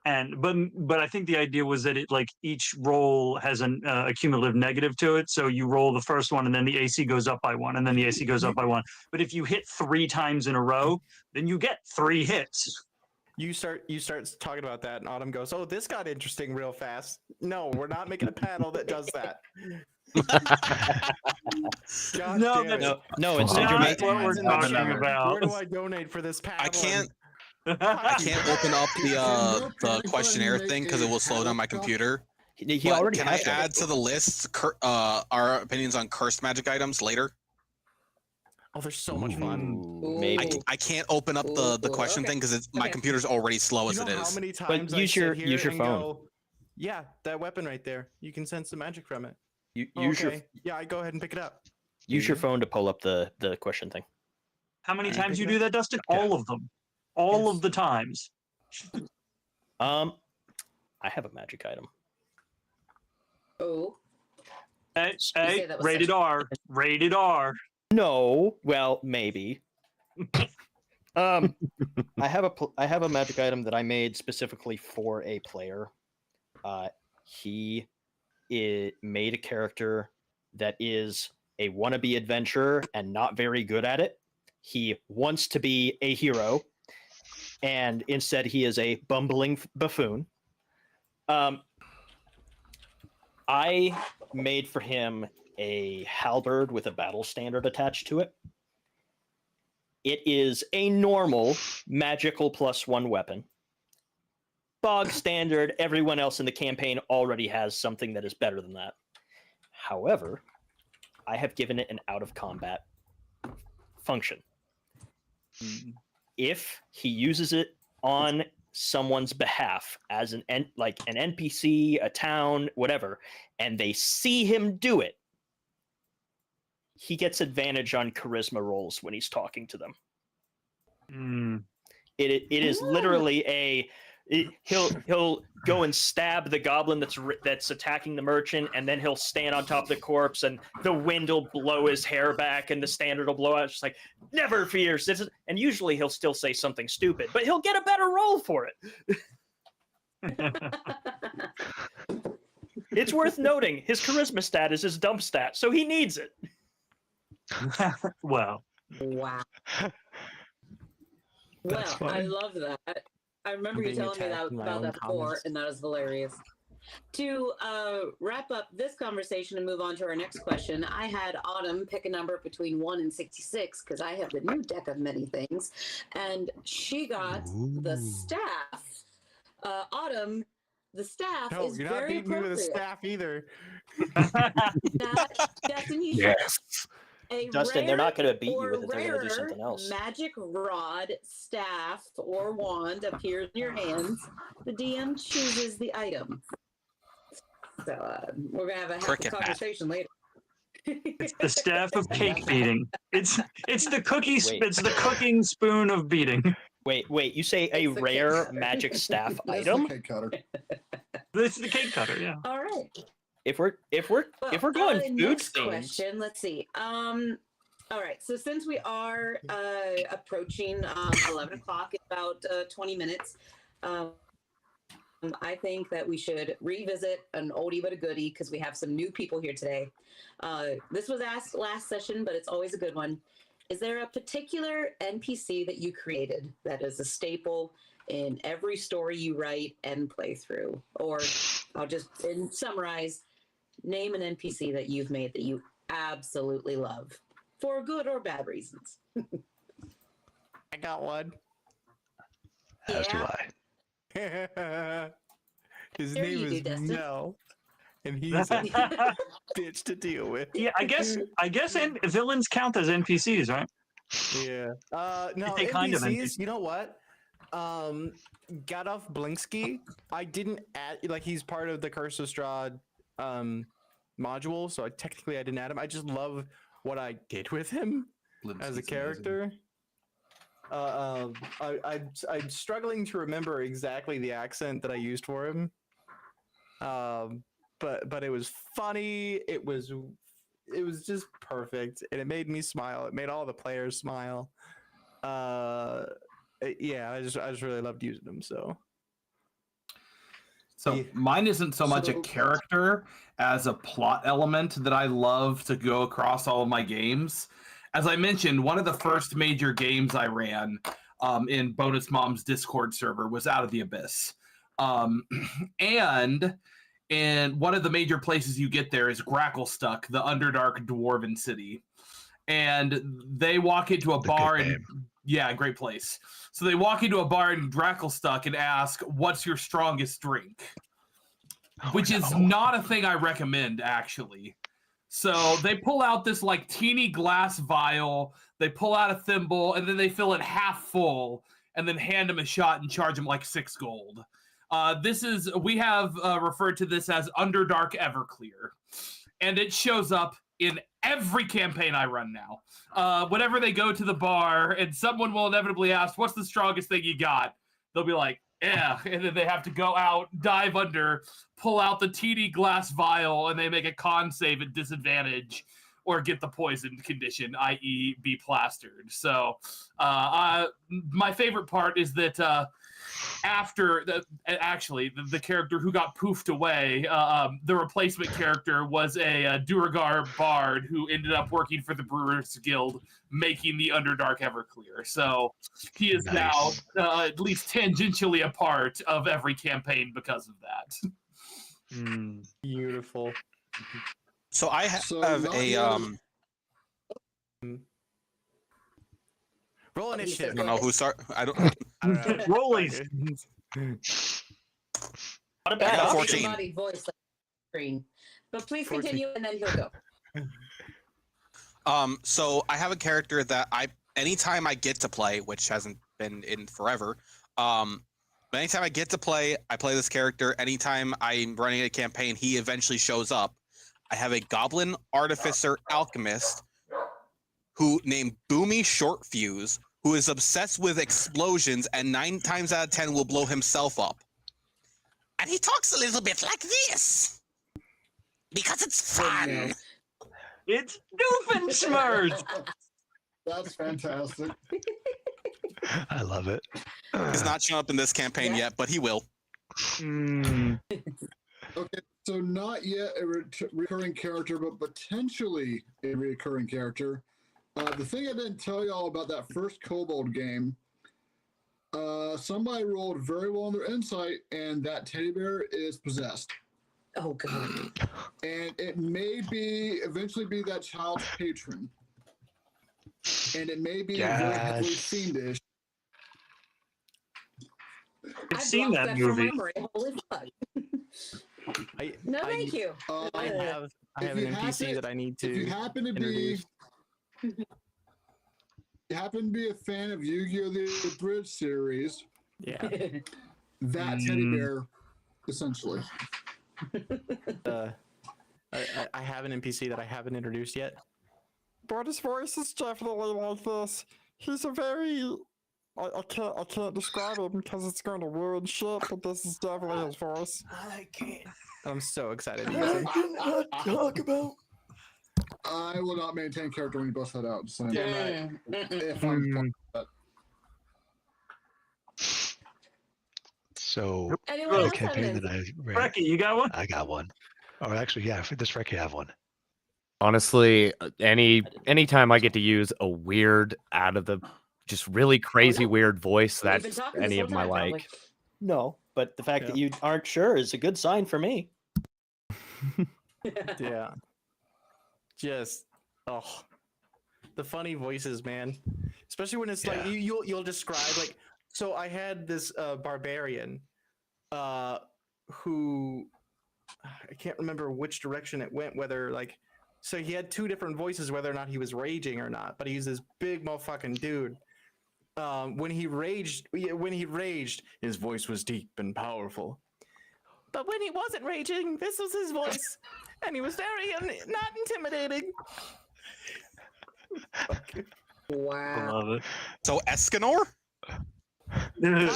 And but I think the idea was that it like each roll has a cumulative negative to it. So you roll the first one and then the AC goes up by 1 and then the AC goes up by 1. But if you hit 3 times in a row, then you get 3 hits. You start talking about that, and Autumn goes, "Oh, this got interesting real fast." No, we're not making a panel that does that. No. Instead, you're making what we're talking about. Where do I donate for this panel? I can't open up the questionnaire thing because it will slow down my computer. He already can has I add to the list our opinions on cursed magic items later? Oh, there's so much fun. Maybe I can't open up the question thing because my computer's already slow as it is. How many times use your phone. Go, yeah, that weapon right there. You can sense the magic from it. Yeah, I go ahead and pick it up. Use your phone to pull up the question thing. How many times you do that, Dustin? All of them. All of the times. I have a magic item. Oh. Hey, rated R. Rated R. No, well, maybe. I have a magic item that I made specifically for a player. He made a character that is a wannabe adventurer and not very good at it. He wants to be a hero, and instead he is a bumbling buffoon. I made for him a halberd with a battle standard attached to it. It is a normal magical +1 weapon. Bog standard, everyone else in the campaign already has something that is better than that. However, I have given it an out-of-combat function. If he uses it on someone's behalf as an NPC, a town, whatever, and they see him do it, he gets advantage on charisma rolls when he's talking to them. It is literally he'll go and stab the goblin that's attacking the merchant, and then he'll stand on top of the corpse, and the wind will blow his hair back, and the standard will blow out. It's just like, never fear, citizen. And usually he'll still say something stupid, but he'll get a better roll for it. It's worth noting his charisma stat is his dump stat, so he needs it. Wow. Wow. That's Well, I funny. love that. I remember I'm you being telling me attacked in my about own that before, comments. and that was hilarious. To wrap up this conversation and move on to our next question, I had Autumn pick a number between 1 and 66 because I have the new deck of many things, and she got the staff. Autumn, the staff No, is you're not very beating me with a appropriate. staff either. Now, Dustin, you Yes. a Dustin, they're rare not going to beat you or with it. They're going to do rarer something else. magic rod, staff, or wand appears in your hands. The DM chooses the item. So we're gonna have a Cricket bat. conversation later. It's the staff of cake beating. It's the cookie. Wait. It's the cooking spoon of beating. Wait, you say a It's the cake rare cutter. magic staff That's the item? cake cutter. It's the cake cutter. Yeah. All right. If we're Well, going food next themes, question. Let's see. All right. So since we are approaching 11 o'clock in about 20 minutes, I think that we should revisit an oldie but a goodie because we have some new people here today. This was asked last session, but it's always a good one. Is there a particular NPC that you created that is a staple in every story you write and play through? Or I'll just summarize, name an NPC that you've made that you absolutely love for good or bad reasons. I got one. As do Yeah. I. His Here name you do, is Dustin. Mel, and he's a bitch to deal with. Yeah, I guess villains count as NPCs, right? Yeah. No, They kind of NPCs. You know what? Gadolf Blinsky. I didn't add he's part of the Curse of Strahd module, so I didn't add him. I just love what I did with him as a character. I'm struggling to remember exactly the accent that I used for him. But it was funny. It was just perfect, and it made me smile. It made all the players smile. Yeah, I just really loved using them. So Yeah. Mine isn't so much a So- character as a plot element that I love to go across all of my games. As I mentioned, one of the first major games I ran in Bonus Mom's Discord server was Out of the Abyss. And one of the major places you get there is Gracklstuck, the Underdark Dwarven city. And they walk into a It's a bar good and name. yeah, great place. So they walk into a bar in Gracklstuck and ask, "What's your strongest drink?" Which is not a thing I recommend, actually. So they pull out this teeny glass vial, they pull out a thimble, and then they fill it half full, and then hand him a shot and charge him 6 gold. We have referred to this as Underdark Everclear, and it shows up in every campaign I run now. Whenever they go to the bar and someone will inevitably ask, "What's the strongest thing you got?" They'll be like, "Yeah," and then they have to go out, dive under, pull out the teeny glass vial, and they make a con save at disadvantage. or get the poisoned condition, i.e., be plastered. So, my favorite part is that after the character who got poofed away, the replacement character was a Duragar bard who ended up working for the Brewers Guild, making the Underdark Everclear. So he is now at least tangentially a part of every campaign because of that. Beautiful. So I So have not a yet. Roll initiative. I don't know who start. I don't know. Rollies. Not a I bad got option. 14. Body voice like screen. But please 14. continue, and then he'll go. So I have a character that anytime I get to play, which hasn't been in forever, but anytime I get to play, I play this character. Anytime I'm running a campaign, he eventually shows up. I have a Goblin Artificer Alchemist who named Boomy Shortfuse, who is obsessed with explosions and 9 times out of 10 will blow himself up. And he talks a little bit like this because it's fun. It's Doofenshmirtz. That's fantastic. I love it. He's not shown up in this campaign yet, but he will. Okay, so not yet a recurring character, but potentially a recurring character. The thing I didn't tell y'all about that first Kobold game, somebody rolled very well on their insight, and that teddy bear is possessed. Oh, God. And it may eventually be that child's patron. And it may be very heavily fiendish. I've I seen blocked that from movie. memory. Holy fuck. No, thank you. I have If an you NPC that I need to If you happen to introduce. be a fan of Yu-Gi-Oh! The Bridge series, Yeah. that teddy bear, essentially. I have an NPC that I haven't introduced yet. But his voice is definitely like this. He's a very... I can't describe him because it's going to ruin shit, but this is definitely his voice. I can't. I'm so excited to use him. Talk about. I will not maintain character when you bust that out. So if So Anyone the else have campaign an that I ran, Frecky, you got one? I got one. Or actually, yeah, for this Frecky, I have one. Honestly, anytime I get to use a weird, out of the, just really crazy weird voice, We've been that's talking this any whole of my time, probably. like. No, but the fact that you aren't sure is a good sign for me. Yeah. Just the funny voices, man. Especially when it's like you'll describe like, so I had this barbarian who I can't remember which direction it went, whether like, so he had 2 different voices, whether or not he was raging or not, but he's this big motherfucking dude. When he raged, his voice was deep and powerful. But when he wasn't raging, this was his voice, and he was very not intimidating. I Wow. love it. So Escanor? Kinda.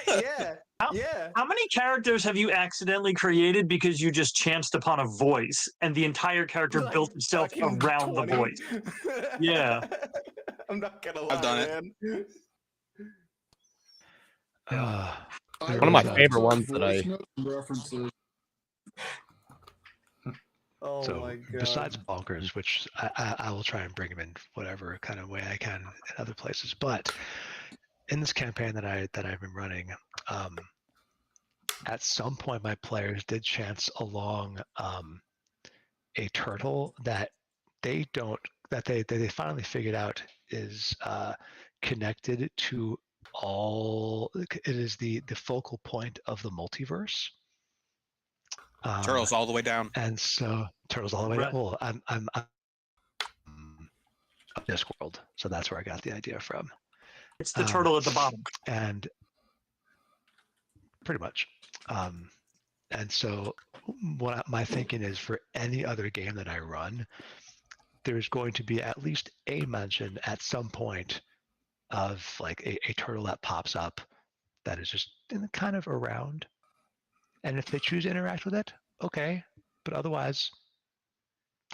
Yeah. Yeah. How many characters have you accidentally created because you just chanced upon a voice and the entire character Like built itself fucking around 20. the voice? Yeah. I'm not gonna lie, I've done it. man. One of my favorite ones that I- references. Oh So my god. besides bonkers, which I will try and bring him in whatever kind of way I can in other places, but in this campaign that I've been running, at some point my players did chance along a turtle that they finally figured out is connected to all. It is the focal point of the multiverse. Turtles all the way down. And so turtles all the way down. Right. Well, I'm Discworld, so that's where I got the idea from. It's the turtle at the bottom. And pretty much. And so what my thinking is, for any other game that I run, there's going to be at least a mention at some point of like a turtle that pops up that is just kind of around. And if they choose to interact with it, okay. But otherwise,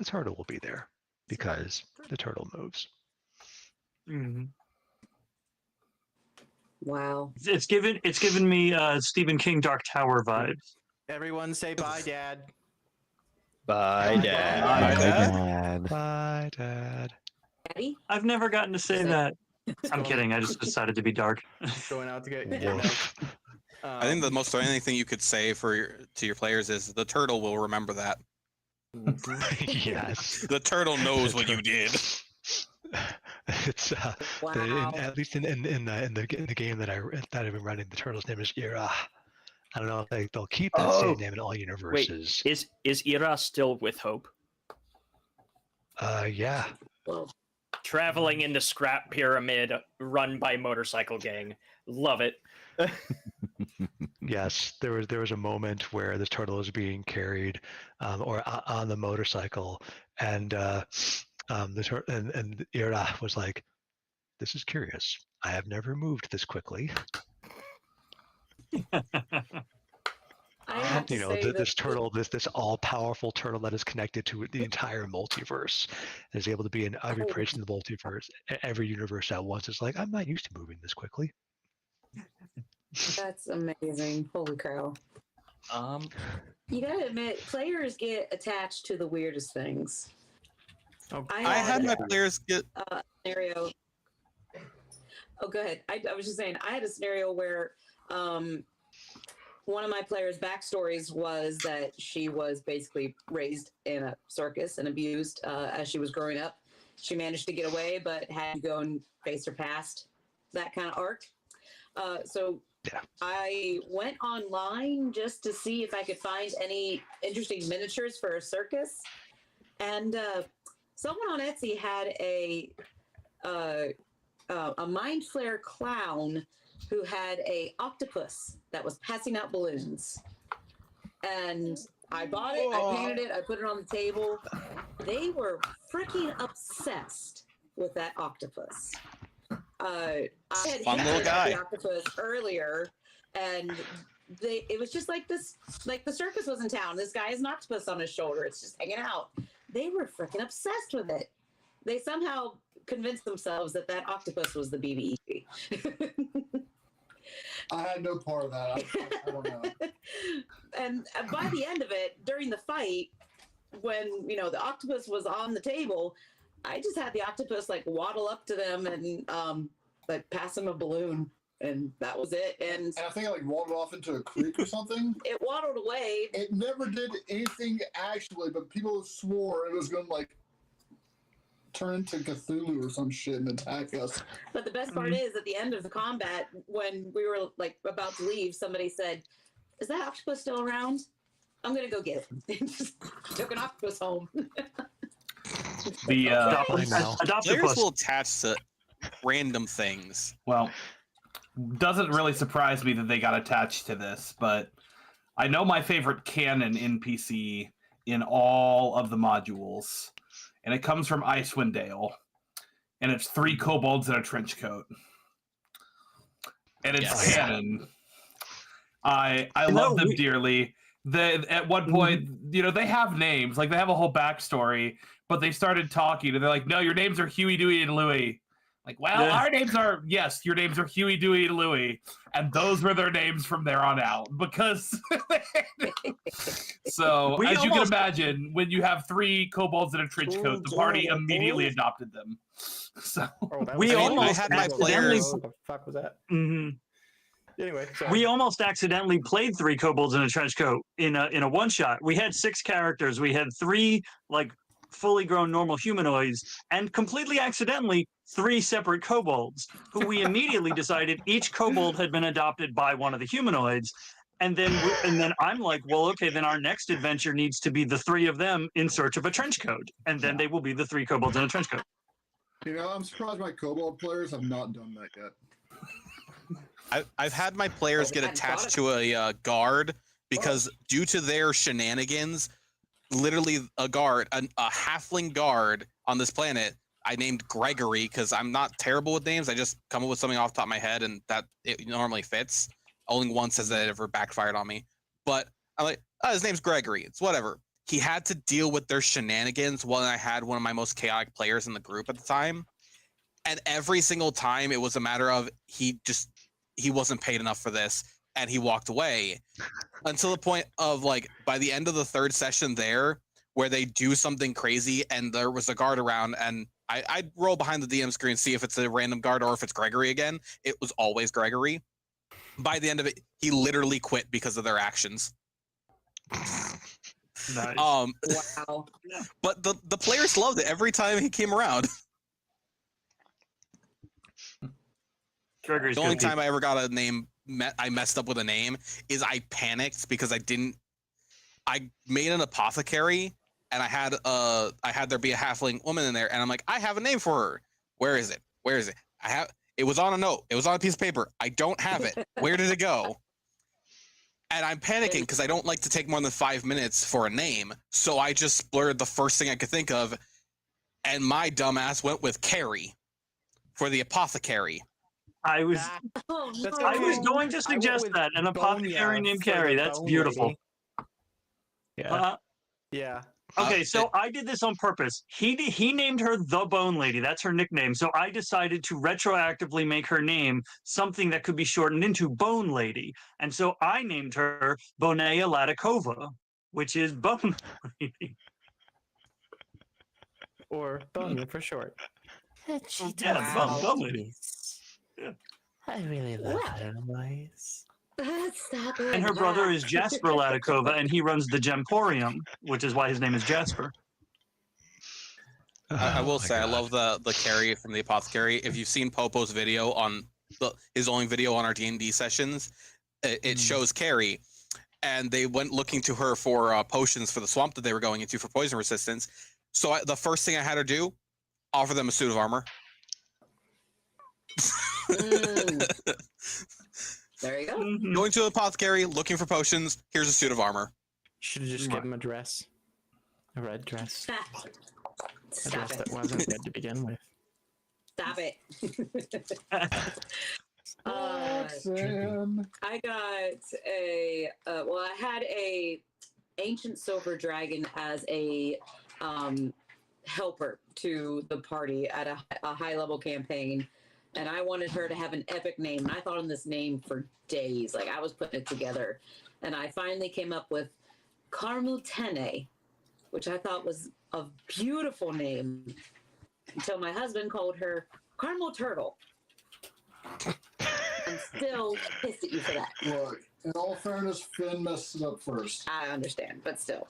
the turtle will be there because the turtle moves. Mhm. Wow. It's given me Stephen King Dark Tower vibes. Everyone say bye, Dad. Bye, Dad. Bye, Dad. Dad. Bye, Dad. Daddy? I've never gotten to say that. I'm kidding. I just decided to be dark. Going out to get Woof. I think the most threatening thing you could say to your players is the turtle will remember that. Yes. The turtle knows what you did. It's Wow. at least in the game that I've been running, the turtle's name is Ira. I don't know if they'll keep that Oh, same name in all universes. Is Ira still with Hope? Yeah. Well, Traveling in the scrap pyramid run by motorcycle gang. Love it. Yes, there was a moment where the turtle was being carried, or on the motorcycle, and and Ira was like, "This is curious. I have never moved this quickly." I have to say that This turtle, this all-powerful turtle that is connected to the entire multiverse, is able to be in every place in the multiverse, every universe at once. It's like, I'm not used to moving this quickly. that's amazing. Holy cow. You gotta admit, players get attached to the weirdest things. I had my players get. Scenario. Oh, go ahead. I was just saying, I had a scenario where one of my players' backstories was that she was basically raised in a circus and abused as she was growing up. She managed to get away, but had to go and face her past, that kind of arc. So Yeah. I went online just to see if I could find any interesting miniatures for a circus. And someone on Etsy had a Mind Flare clown who had a octopus that was passing out balloons. And I bought it, I painted it, I put it on the table. They were freaking obsessed with that octopus. I had Fun little hinted at the guy. octopus earlier, and it was just like this, like the circus was in town. This guy has an octopus on his shoulder. It's just hanging out. They were freaking obsessed with it. They somehow convinced themselves that octopus was the BBE. I had no part of that. I don't know. And by the end of it, during the fight, when the octopus was on the table, I just had the octopus like waddle up to them and like pass them a balloon, and that was it. And I think I like waddled off into a creek or something. it waddled away. It never did anything actually, but people swore it was going to like turn into Cthulhu or some shit and attack us. But the best part is, at the end of the combat, when we were like about to leave, somebody said, "Is that octopus still around? I'm gonna go get it." And just took an octopus home. The Players will attach to random things. well, doesn't really surprise me that they got attached to this, but I know my favorite canon NPC in all of the modules, and it comes from Icewind Dale, and it's 3 kobolds in a trench coat, and it's Yes. canon. I love them dearly. At one point, they have names, like they have a whole backstory, but they started talking, and they're like, "No, your names are Huey, Dewey, and Louie." Like, well, Yeah. our names are, yes, your names are Huey, Dewey, and Louie, and those were their names from there on out, because so We as you can almost- imagine, when you have 3 kobolds in a trench coat, the party immediately adopted them. So We I almost had my accidentally- players. What the fuck was that? Mhm. Anyway, so We almost accidentally played 3 kobolds in a trench coat in a one shot. We had 6 characters. We had 3 like fully grown normal humanoids, and completely accidentally 3 separate kobolds, who we immediately decided each kobold had been adopted by one of the humanoids. And then I'm like, well, okay, then our next adventure needs to be the 3 of them in search of a trench coat, and then they will be the 3 kobolds in a trench coat. I'm surprised my kobold players have not done that yet. I've had my players get attached to a guard because due to their shenanigans, literally a halfling guard on this planet, I named Gregory because I'm not terrible with names. I just come up with something off the top of my head and that it normally fits. Only once has that ever backfired on me. But I'm like, oh, his name's Gregory. It's whatever. he had to deal with their shenanigans when I had one of my most chaotic players in the group at the time. And every single time it was a matter of he wasn't paid enough for this and he walked away, until the point of like by the end of the third session there where they do something crazy and there was a guard around and I'd roll behind the DM screen, see if it's a random guard or if it's Gregory again. It was always Gregory. By the end of it, he literally quit because of their actions. Nice. Wow. But the players loved it every time he came around. Gregory's The only good time I ever got a name, I messed up with a name, is I panicked because I made an apothecary and I had there be a halfling woman in there and I'm like, I have a name for her. Where is it? It was on a note. It was on a piece of paper. I don't have it. Where did it go? And I'm panicking because I don't like to take more than 5 minutes for a name. So I just blurred the first thing I could think of. And my dumbass went with Carrie for the apothecary. I was Oh, That's no. I was okay. going to I went suggest with that an apothecary Bonya named for the Carrie. That's bone beautiful. lady. Yeah. Yeah. Okay, so I did this on purpose. He named her the Bone Lady. That's her nickname. So I decided to retroactively make her name something that could be shortened into Bone Lady. And so I named her Bonea Ladakova, which is Bone Lady. Or Bonya for short. Yeah, Wow. Bone Lady. Yeah. I really love Wow. animals. Stop it. And her brother is Jasper Ladakova, and he runs the Gemporium, which is why his name is Jasper. I Oh will my say I God. love the Carrie from the apothecary. If you've seen Popo's video on his only video on our D&D sessions, it shows Carrie, and they went looking to her for potions for the swamp that they were going into for poison resistance. So the first thing I had her do, offer them a suit of armor. There you go. Mhm. Going to the apothecary, looking for potions. Here's a suit of armor. Should have just given him a dress. A red dress. A Stop dress it. that wasn't red to begin with. Stop it. Jackson. I got I had a ancient silver dragon as a helper to the party at a high level campaign, and I wanted her to have an epic name. And I thought on this name for days. Like, I was putting it together, and I finally came up with Carmutene, which I thought was a beautiful name, until my husband called her Caramel Turtle. I'm still pissed at you for that. Look, in all fairness, Finn messed it up first. I understand, but still.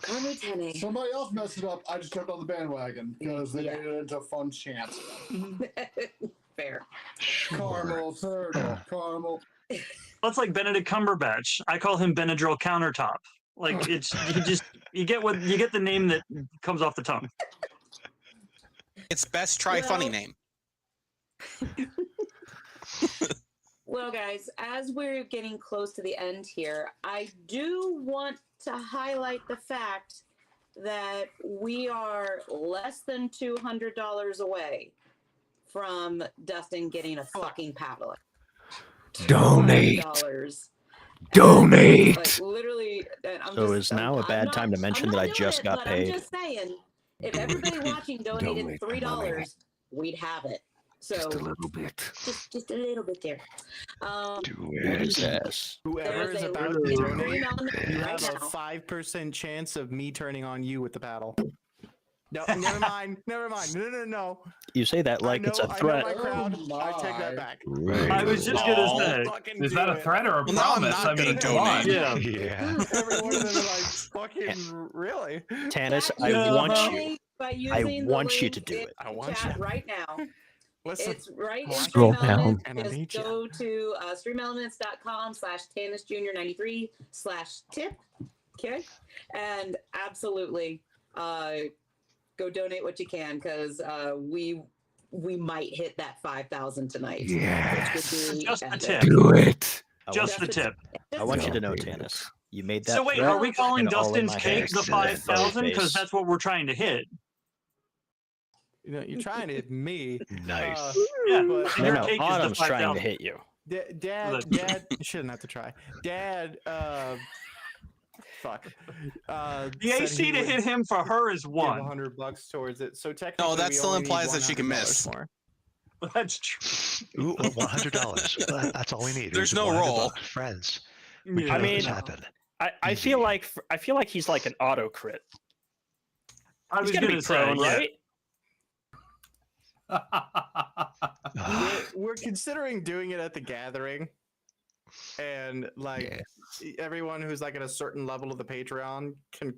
Carmutene. Somebody else messed it up. I just jumped on the bandwagon because they made it into a fun chant. Fair. Caramel turtle, caramel. That's like Benedict Cumberbatch. I call him Benadryl Countertop. Like, it's you get the name that comes off the tongue. It's best try funny name. Well, guys, as we're getting close to the end here, I do want to highlight the fact that we are less than $200 away from Dustin getting a fucking paddle. Donate. $200. Donate. Like, literally. So is now a bad time to mention that I just got paid. I'm just saying, if everybody watching donated Donate the money. $3, we'd have it. So Just a little bit. just a little bit there. Do it. Yes. Whoever There's is a about to link donate, on there you right have a now. 5% chance of me turning on you with the paddle. No, never mind. Never mind. No. You say that like it's a threat. I know my crowd. Oh I take my. that back. I was just gonna Oh. say. Fucking Is do that a it. threat or a Well, now I'm promise? not I mean, gonna come on. donate. Yeah. Yeah. Every one of them are like, fucking really? Tannis, I Yeah. want you. Donate by I using the want you link to do in it. I want chat you. right now. Listen, It's right in Scroll Stream down. Elements. And I need Just ya. go to streamelements.com/TannisJr93/tip. Okay, and absolutely go donate what you can, because we might hit that 5,000 tonight. Yes. Which would be Just a epic. tip. Do it. Just the Just tip. I want you to know, Donate. Tannis. You made that. So wait, threat, are we calling and all in Dustin's my cake head the is that 5,000? Because face. that's what we're trying to hit. you know, you're trying to hit me. Nice. Yeah. But And No, your no, cake is the Autumn's trying to 5,000. hit you. Dad, you shouldn't have to try. Dad, Fuck. The said AC he to would hit him for her is give one. $100 towards it. So technically, No, that we still only need implies that she can $100 miss. more. That's true. Ooh, $100. That's all we need. There's Here's no $100, roll. friends. We Yeah. can I make mean, this happen. I Easy. feel like he's like an auto crit. I was He's gonna gonna be say, prone, yeah. right? We're considering doing it at the gathering, and like everyone who's like at a certain level of the Patreon can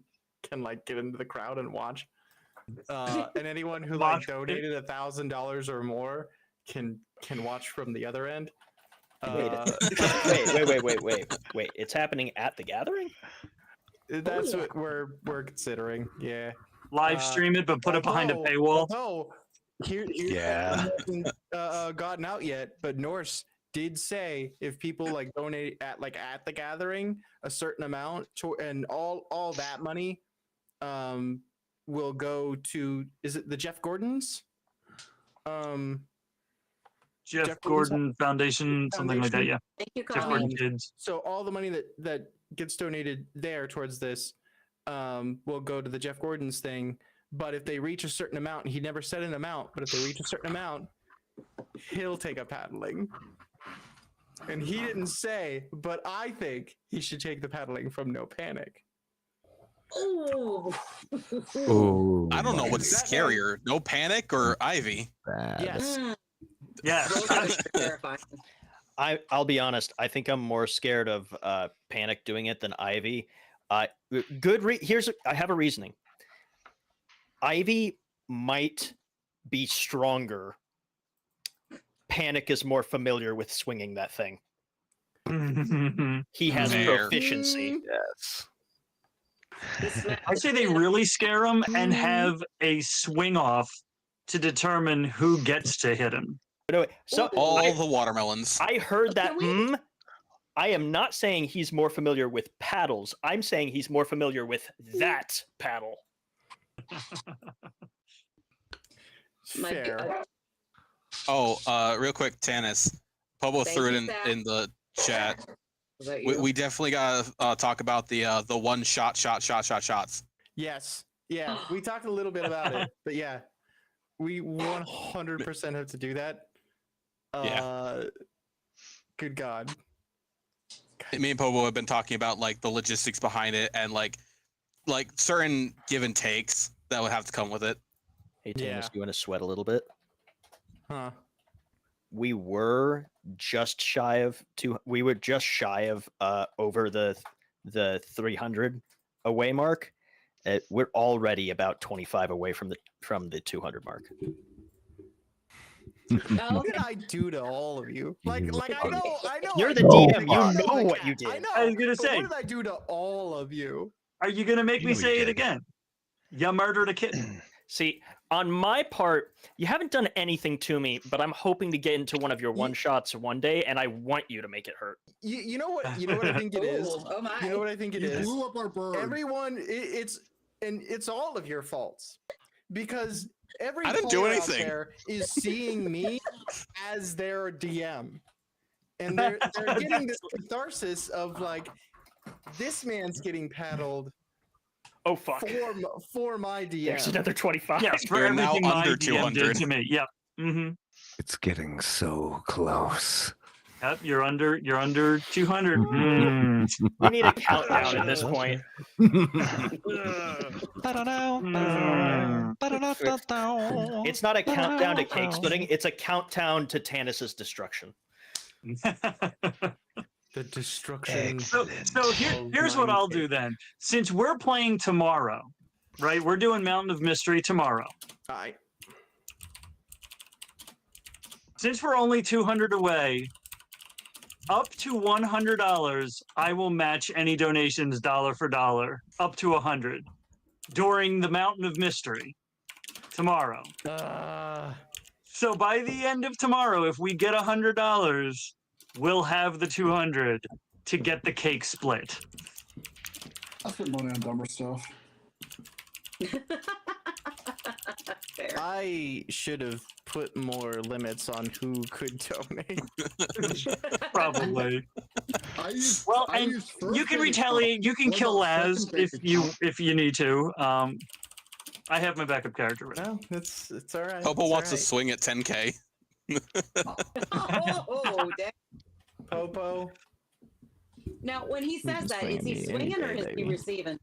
like get into the crowd and watch. And anyone who like Watch. donated $1,000 or more can watch from the other end. Wait, wait. It's happening at the gathering? That's what we're considering. Yeah. Live stream it, but put it behind a paywall. Although here's Yeah. hasn't gotten out yet, but Norse did say if people like donate at the gathering a certain amount and all that money will go to, is it the Jeff Gordon's? Jeff Gordon Foundation, something like that. Yeah. Thank you, Jeff Gordon Colleen. Kids. So all the money that gets donated there towards this will go to the Jeff Gordon's thing. But if they reach a certain amount, he never said an amount, but if they reach a certain amount, he'll take a paddling. And he didn't say, but I think he should take the paddling from No Panic. Ooh. Ooh, I don't know my what's That scarier, No Panic or Ivy. bad. Yes. Yeah. Those are terrifying. I'll be honest. I think I'm more scared of Panic doing it than Ivy. I have a reasoning. Ivy might be stronger. Panic is more familiar with swinging that thing. He has Fair. proficiency. Yes. I say they really scare him and have a swing off to determine who gets to hit him. But anyway, so All the watermelons. I heard that. Can we- I am not saying he's more familiar with paddles. I'm saying he's more familiar with that paddle. Might be- Fair. Oh, real quick, Tanis. Pobo Thank threw it you, in, Zach. in the chat. Was that We, you? we definitely gotta talk about the one shots. Yes. Yeah. We talked a little bit about it, but yeah, we 100% have to do that. Yeah. Good God. Me and Pobo have been talking about like the logistics behind it and like certain give and takes that would have to come with it. Hey, Tanis, Yeah. you want to sweat a little bit? Huh. We were just shy of over the 300 away mark. We're already about 25 away from the 200 mark. Oh, What did okay. I do to all of you? Like I know. You're I the know. DM. You I know like what that. you did. I know. I was gonna but say- what did I do to all of you? Are you going to make You me know you say it did. again? You murdered a kitten. See, on my part, you haven't done anything to me, but I'm hoping to get into one of your one shots one day, and I want you to make it hurt. You know what? You know what I think it is. Ooh, oh my. You know what I think it You is. blew up our bird. Everyone, it's all of your faults because every I didn't do player out anything. there is seeing me as their DM, and they're getting this catharsis of like, this man's getting paddled Oh fuck! for my DM. There's another 25. Yes, for You're now everything my under DM did 200. to me. Yep. Mm-hmm. It's getting so close. Yep. You're under 200. Mm. We need a countdown at this point. It's not a countdown to cake splitting. It's a countdown to Tanis's destruction. The destruction. So here's what I'll do then. Since we're playing tomorrow, right? We're doing Mountain of Mystery tomorrow. Since we're only 200 away, up to $100, I will match any donations dollar for dollar, up to 100, during the Mountain of Mystery tomorrow. So by the end of tomorrow, if we get $100, we'll have the 200 to get the cake split. I spent money on dumber stuff. Fair. I should have put more limits on who could donate. Probably. Well, I and used first you can base retaliate. You can What kill about Laz second base if you need to. I have my backup character ready. No, it's all right. Popo it's wants all to swing at 10K. Oh, damn. Popo. Now, when he says can that, swing is he at me any swinging or day, is he baby. receiving?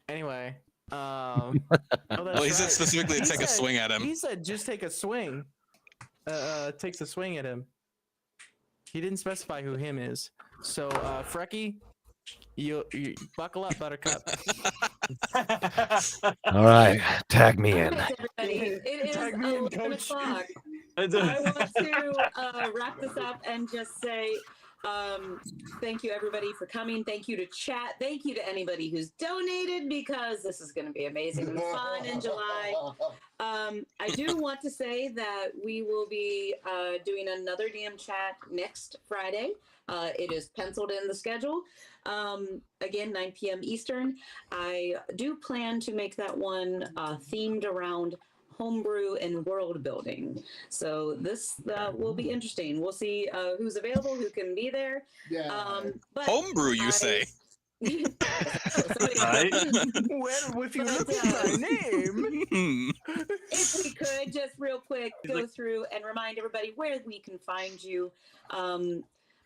Anyway, Well, that's he said right. specifically to He take a said- swing at him. He said just take a swing. Takes a swing at him. He didn't specify who him is. So, Freki, you buckle up, Buttercup. All right, tag me in. Thanks, everybody. It is Tag me in, 11 coach. o'clock. I want to wrap this up and just say thank you, everybody, for coming. Thank you to chat. Thank you to anybody who's donated, because this is going to be amazing and fun in July. I do want to say that we will be doing another DM chat next Friday. It is penciled in the schedule. Again, 9 p.m. Eastern. I do plan to make that one themed around homebrew and world building. So this will be interesting. We'll see who's available, who can be there. Yeah. But Homebrew, you say? Right? Well, if you look at my name. If we could just real quick go through and remind everybody where we can find you.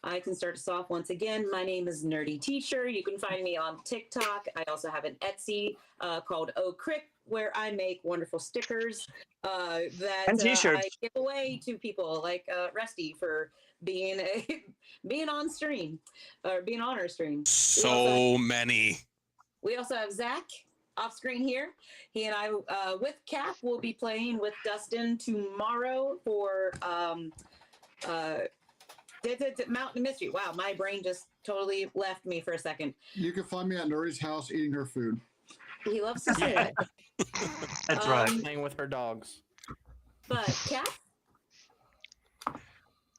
I can start us off once again. My name is Nerdy Teacher. You can find me on TikTok. I also have an Etsy called Oh Crick, where I make wonderful stickers that And t-shirts. I give away to people like Rusty for being on stream or being on our stream. So many. We also have Zach off screen here. He and I, with Cap, will be playing with Dustin tomorrow for Mountain Mystery. Wow, my brain just totally left me for a second. You can find me at Nuri's house eating her food. He loves to say Yeah. it. That's right. Playing with her dogs. But Cap,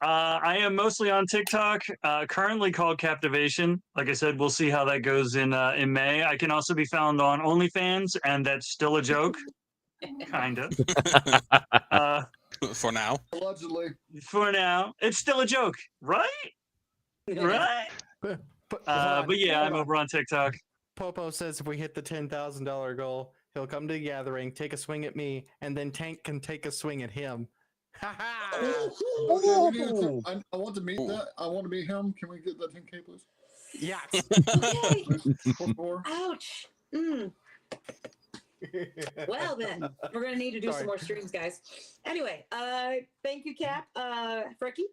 I am mostly on TikTok, currently called Captivation. Like I said, we'll see how that goes in May. I can also be found on OnlyFans, and that's still a joke, kind of. For now. Allegedly. For now, it's still a joke, right? Right? But Yeah, I'm over on TikTok. Popo says if we hit the $10,000 goal, he'll come to the gathering, take a swing at me, and then Tank can take a swing at him. Ha ha! Okay, we need to, I want to meet that. I want to meet him. Can we get that 10K, please? Yes. Yay. Please, for Ouch. Mm. Well then, we're gonna need to do Sorry. some more streams, guys. Anyway, thank you, Cap. Freki.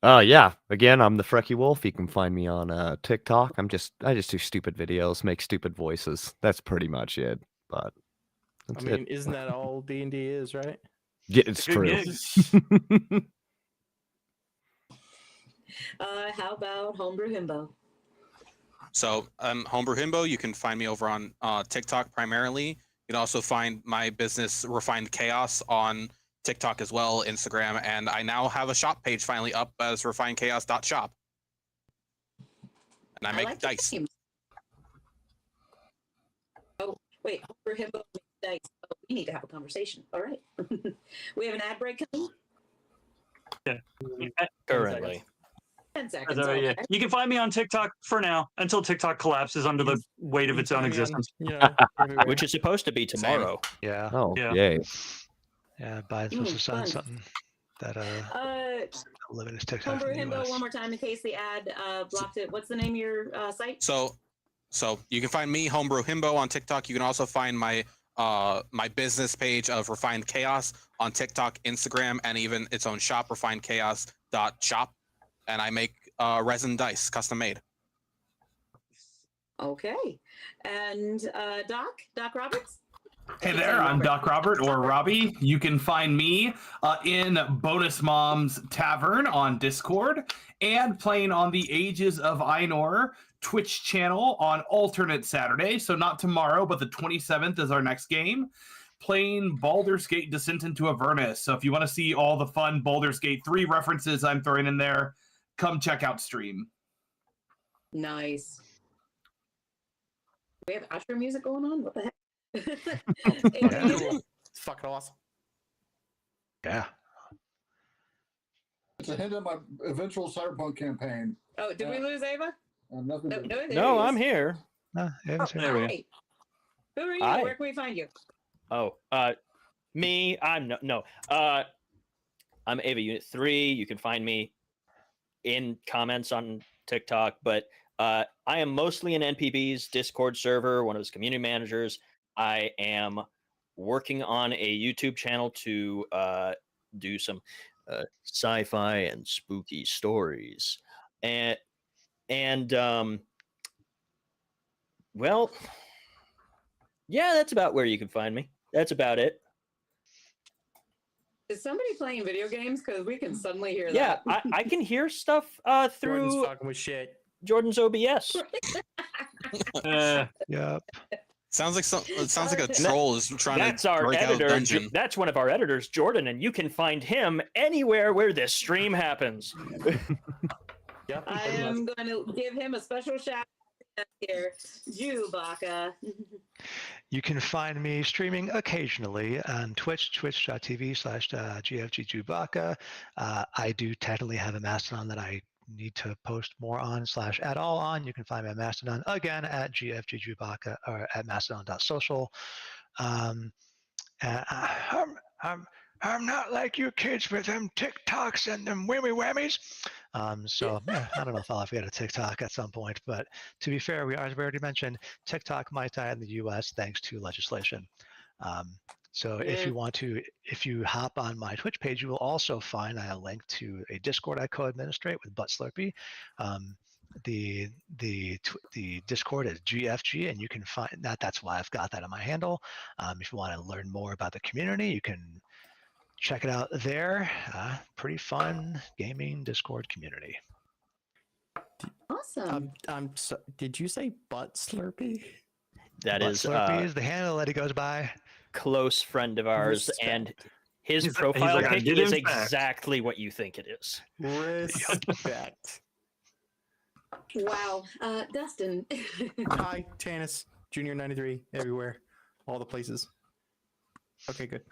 Yeah. Again, I'm TheFrekiWolf. You can find me on TikTok. I just do stupid videos, make stupid voices. That's pretty much it. But that's I mean, it. isn't that all D&D is, right? Yeah, it's Good true. gig. How about Homebrew Himbo? So, Homebrew Himbo, you can find me over on TikTok primarily. You can also find my business, Refined Chaos, on TikTok as well, Instagram, and I now have a shop page finally up as refinedchaos.shop. And I make like the dice. name. Oh, wait, Homebrew Himbo makes dice. Oh, we need to have a conversation. All right. We have an ad break coming. Currently. 10 seconds. Yeah. Okay. You can find me on TikTok for now until TikTok collapses under the weight of its own existence. Everywhere. Which is supposed to be tomorrow. Yeah. Oh, Yeah. yay. Yeah, Biden's supposed to sign fun. something that limit his TikTok Homebrew in the Himbo, US. one more time in case the ad blocked it. What's the name of your site? So you can find me, Homebrew Himbo, on TikTok. You can also find my my business page of Refined Chaos on TikTok, Instagram, and even its own shop, refinedchaos.shop. And I make resin dice, custom made. Okay. And Doc Roberts? Hey there, I'm DocRobert, or Robbie. You can find me in Bonus Mom's Tavern on Discord and playing on the Ages of Ainur Twitch channel on alternate Saturday. So not tomorrow, but the 27th is our next game. Playing Baldur's Gate Descent into Avernus. So if you want to see all the fun Baldur's Gate 3 references I'm throwing in there, come check out stream. Nice. We have outro music going on? What the heck? It's fucking awesome. Yeah. It's a hint of my eventual Cyberpunk campaign. Oh, did we lose Ava? Nothing. No, there No, he I'm is. here. Ava's here. There we go. Hi. Who are you? Hi. Where can we find you? Oh, me. I'm no. I'm EvaUnit 3. You can find me in comments on TikTok, but I am mostly in NPB's Discord server, one of his community managers. I am working on a YouTube channel to do some sci-fi and spooky stories, and well, yeah, that's about where you can find me. That's about it. Is somebody playing video games? Because we can suddenly hear Yeah, that. I can hear stuff Jordan's through talking with shit. Jordan's OBS. Yep. Sounds like it sounds like a troll is trying That's to our break out of the editor. dungeon. That's one of our editors, Jordan, and you can find him anywhere where this stream happens. Yep. I am going to give him a special shout out here. JewBacca. You can find me streaming occasionally on Twitch, twitch.tv/GFGJewBacca. I do technically have a Mastodon that I need to post more on / at all on. You can find me on Mastodon again at GFGJewBacca or at mastodon.social. I'm not like you kids with them TikToks and them whammies. So yeah, I don't know if I'll ever get a TikTok at some point, but to be fair, as we already mentioned, TikTok might die in the US thanks to legislation. So if you hop on my Twitch page, you will also find a link to a Discord I co-administrate with Butt Slurpee. The Discord is GFG, and you can find that. That's why I've got that on my handle. If you want to learn more about the community, you can check it out there. Pretty fun gaming Discord community. Awesome. Did you say Butt Slurpee? That Butt is Slurpee is the handle that he goes by. close friend of ours, Respect. and his He's profile like, "I pic did is in fact." exactly what you think it is. Respect. Wow. Dustin. Hi, Tanis, Junior 93, everywhere, all the places. Okay, good.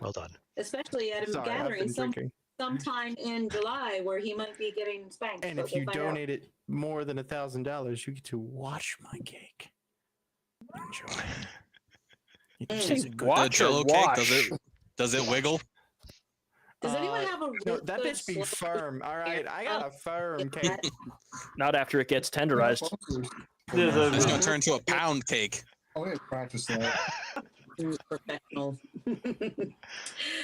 Well done. Especially at a Sorry, I've gathering been drinking. sometime in July where he might be getting spanked. And so if we'll you find out. donated more than $1,000, you get to watch my cake. Enjoy. You can Mm. see The Watch or Jello cake, wash? does it wiggle? Does anyone have a No, really that good bitch be slow- firm. All right, I got a firm cake. Not after it gets tenderized. It's gonna turn into a pound cake. Oh, yeah, practice that. Professional.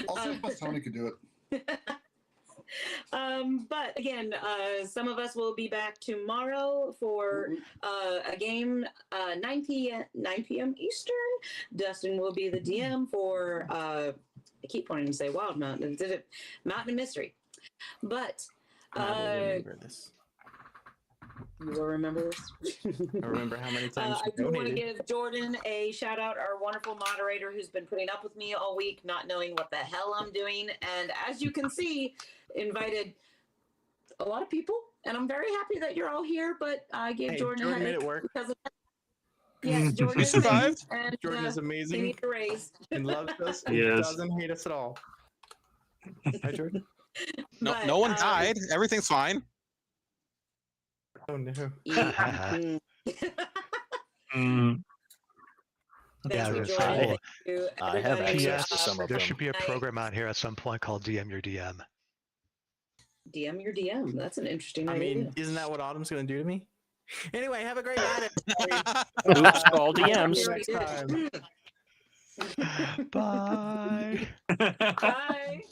I'll see if Tony could do it. But again, some of us will be back tomorrow for a game 9 p.m. Eastern. Dustin will be the DM for I keep wanting to say Wild Mountain. Did it Mountain of Mystery? But I will remember this. you will remember this. I remember how many times I you do want to donated. give Jordan a shout out, our wonderful moderator who's been putting up with me all week, not knowing what the hell I'm doing. And as you can see, invited a lot of people. And I'm very happy that you're all here, but I gave Hey, Jordan a Jordan made headache it work. because of that. Yes, Jordan We is amazing, survived. and, Jordan is he amazing needs a raise. and loves us and Yes. doesn't hate us at all. Hi, Jordan. No, But, no one died. Everything's fine. Oh no. Mm. Mm. Yeah, Thank you, there's Jordan. cool. Thank you, I have everybody. access to some of There them. should be a program out here at some point called DM Your DM. DM your DM. That's an interesting I idea. mean, isn't that what Autumn's gonna do to me? Anyway, have a great night. Oops, all I DMs. already did it. Next time. Bye. Bye.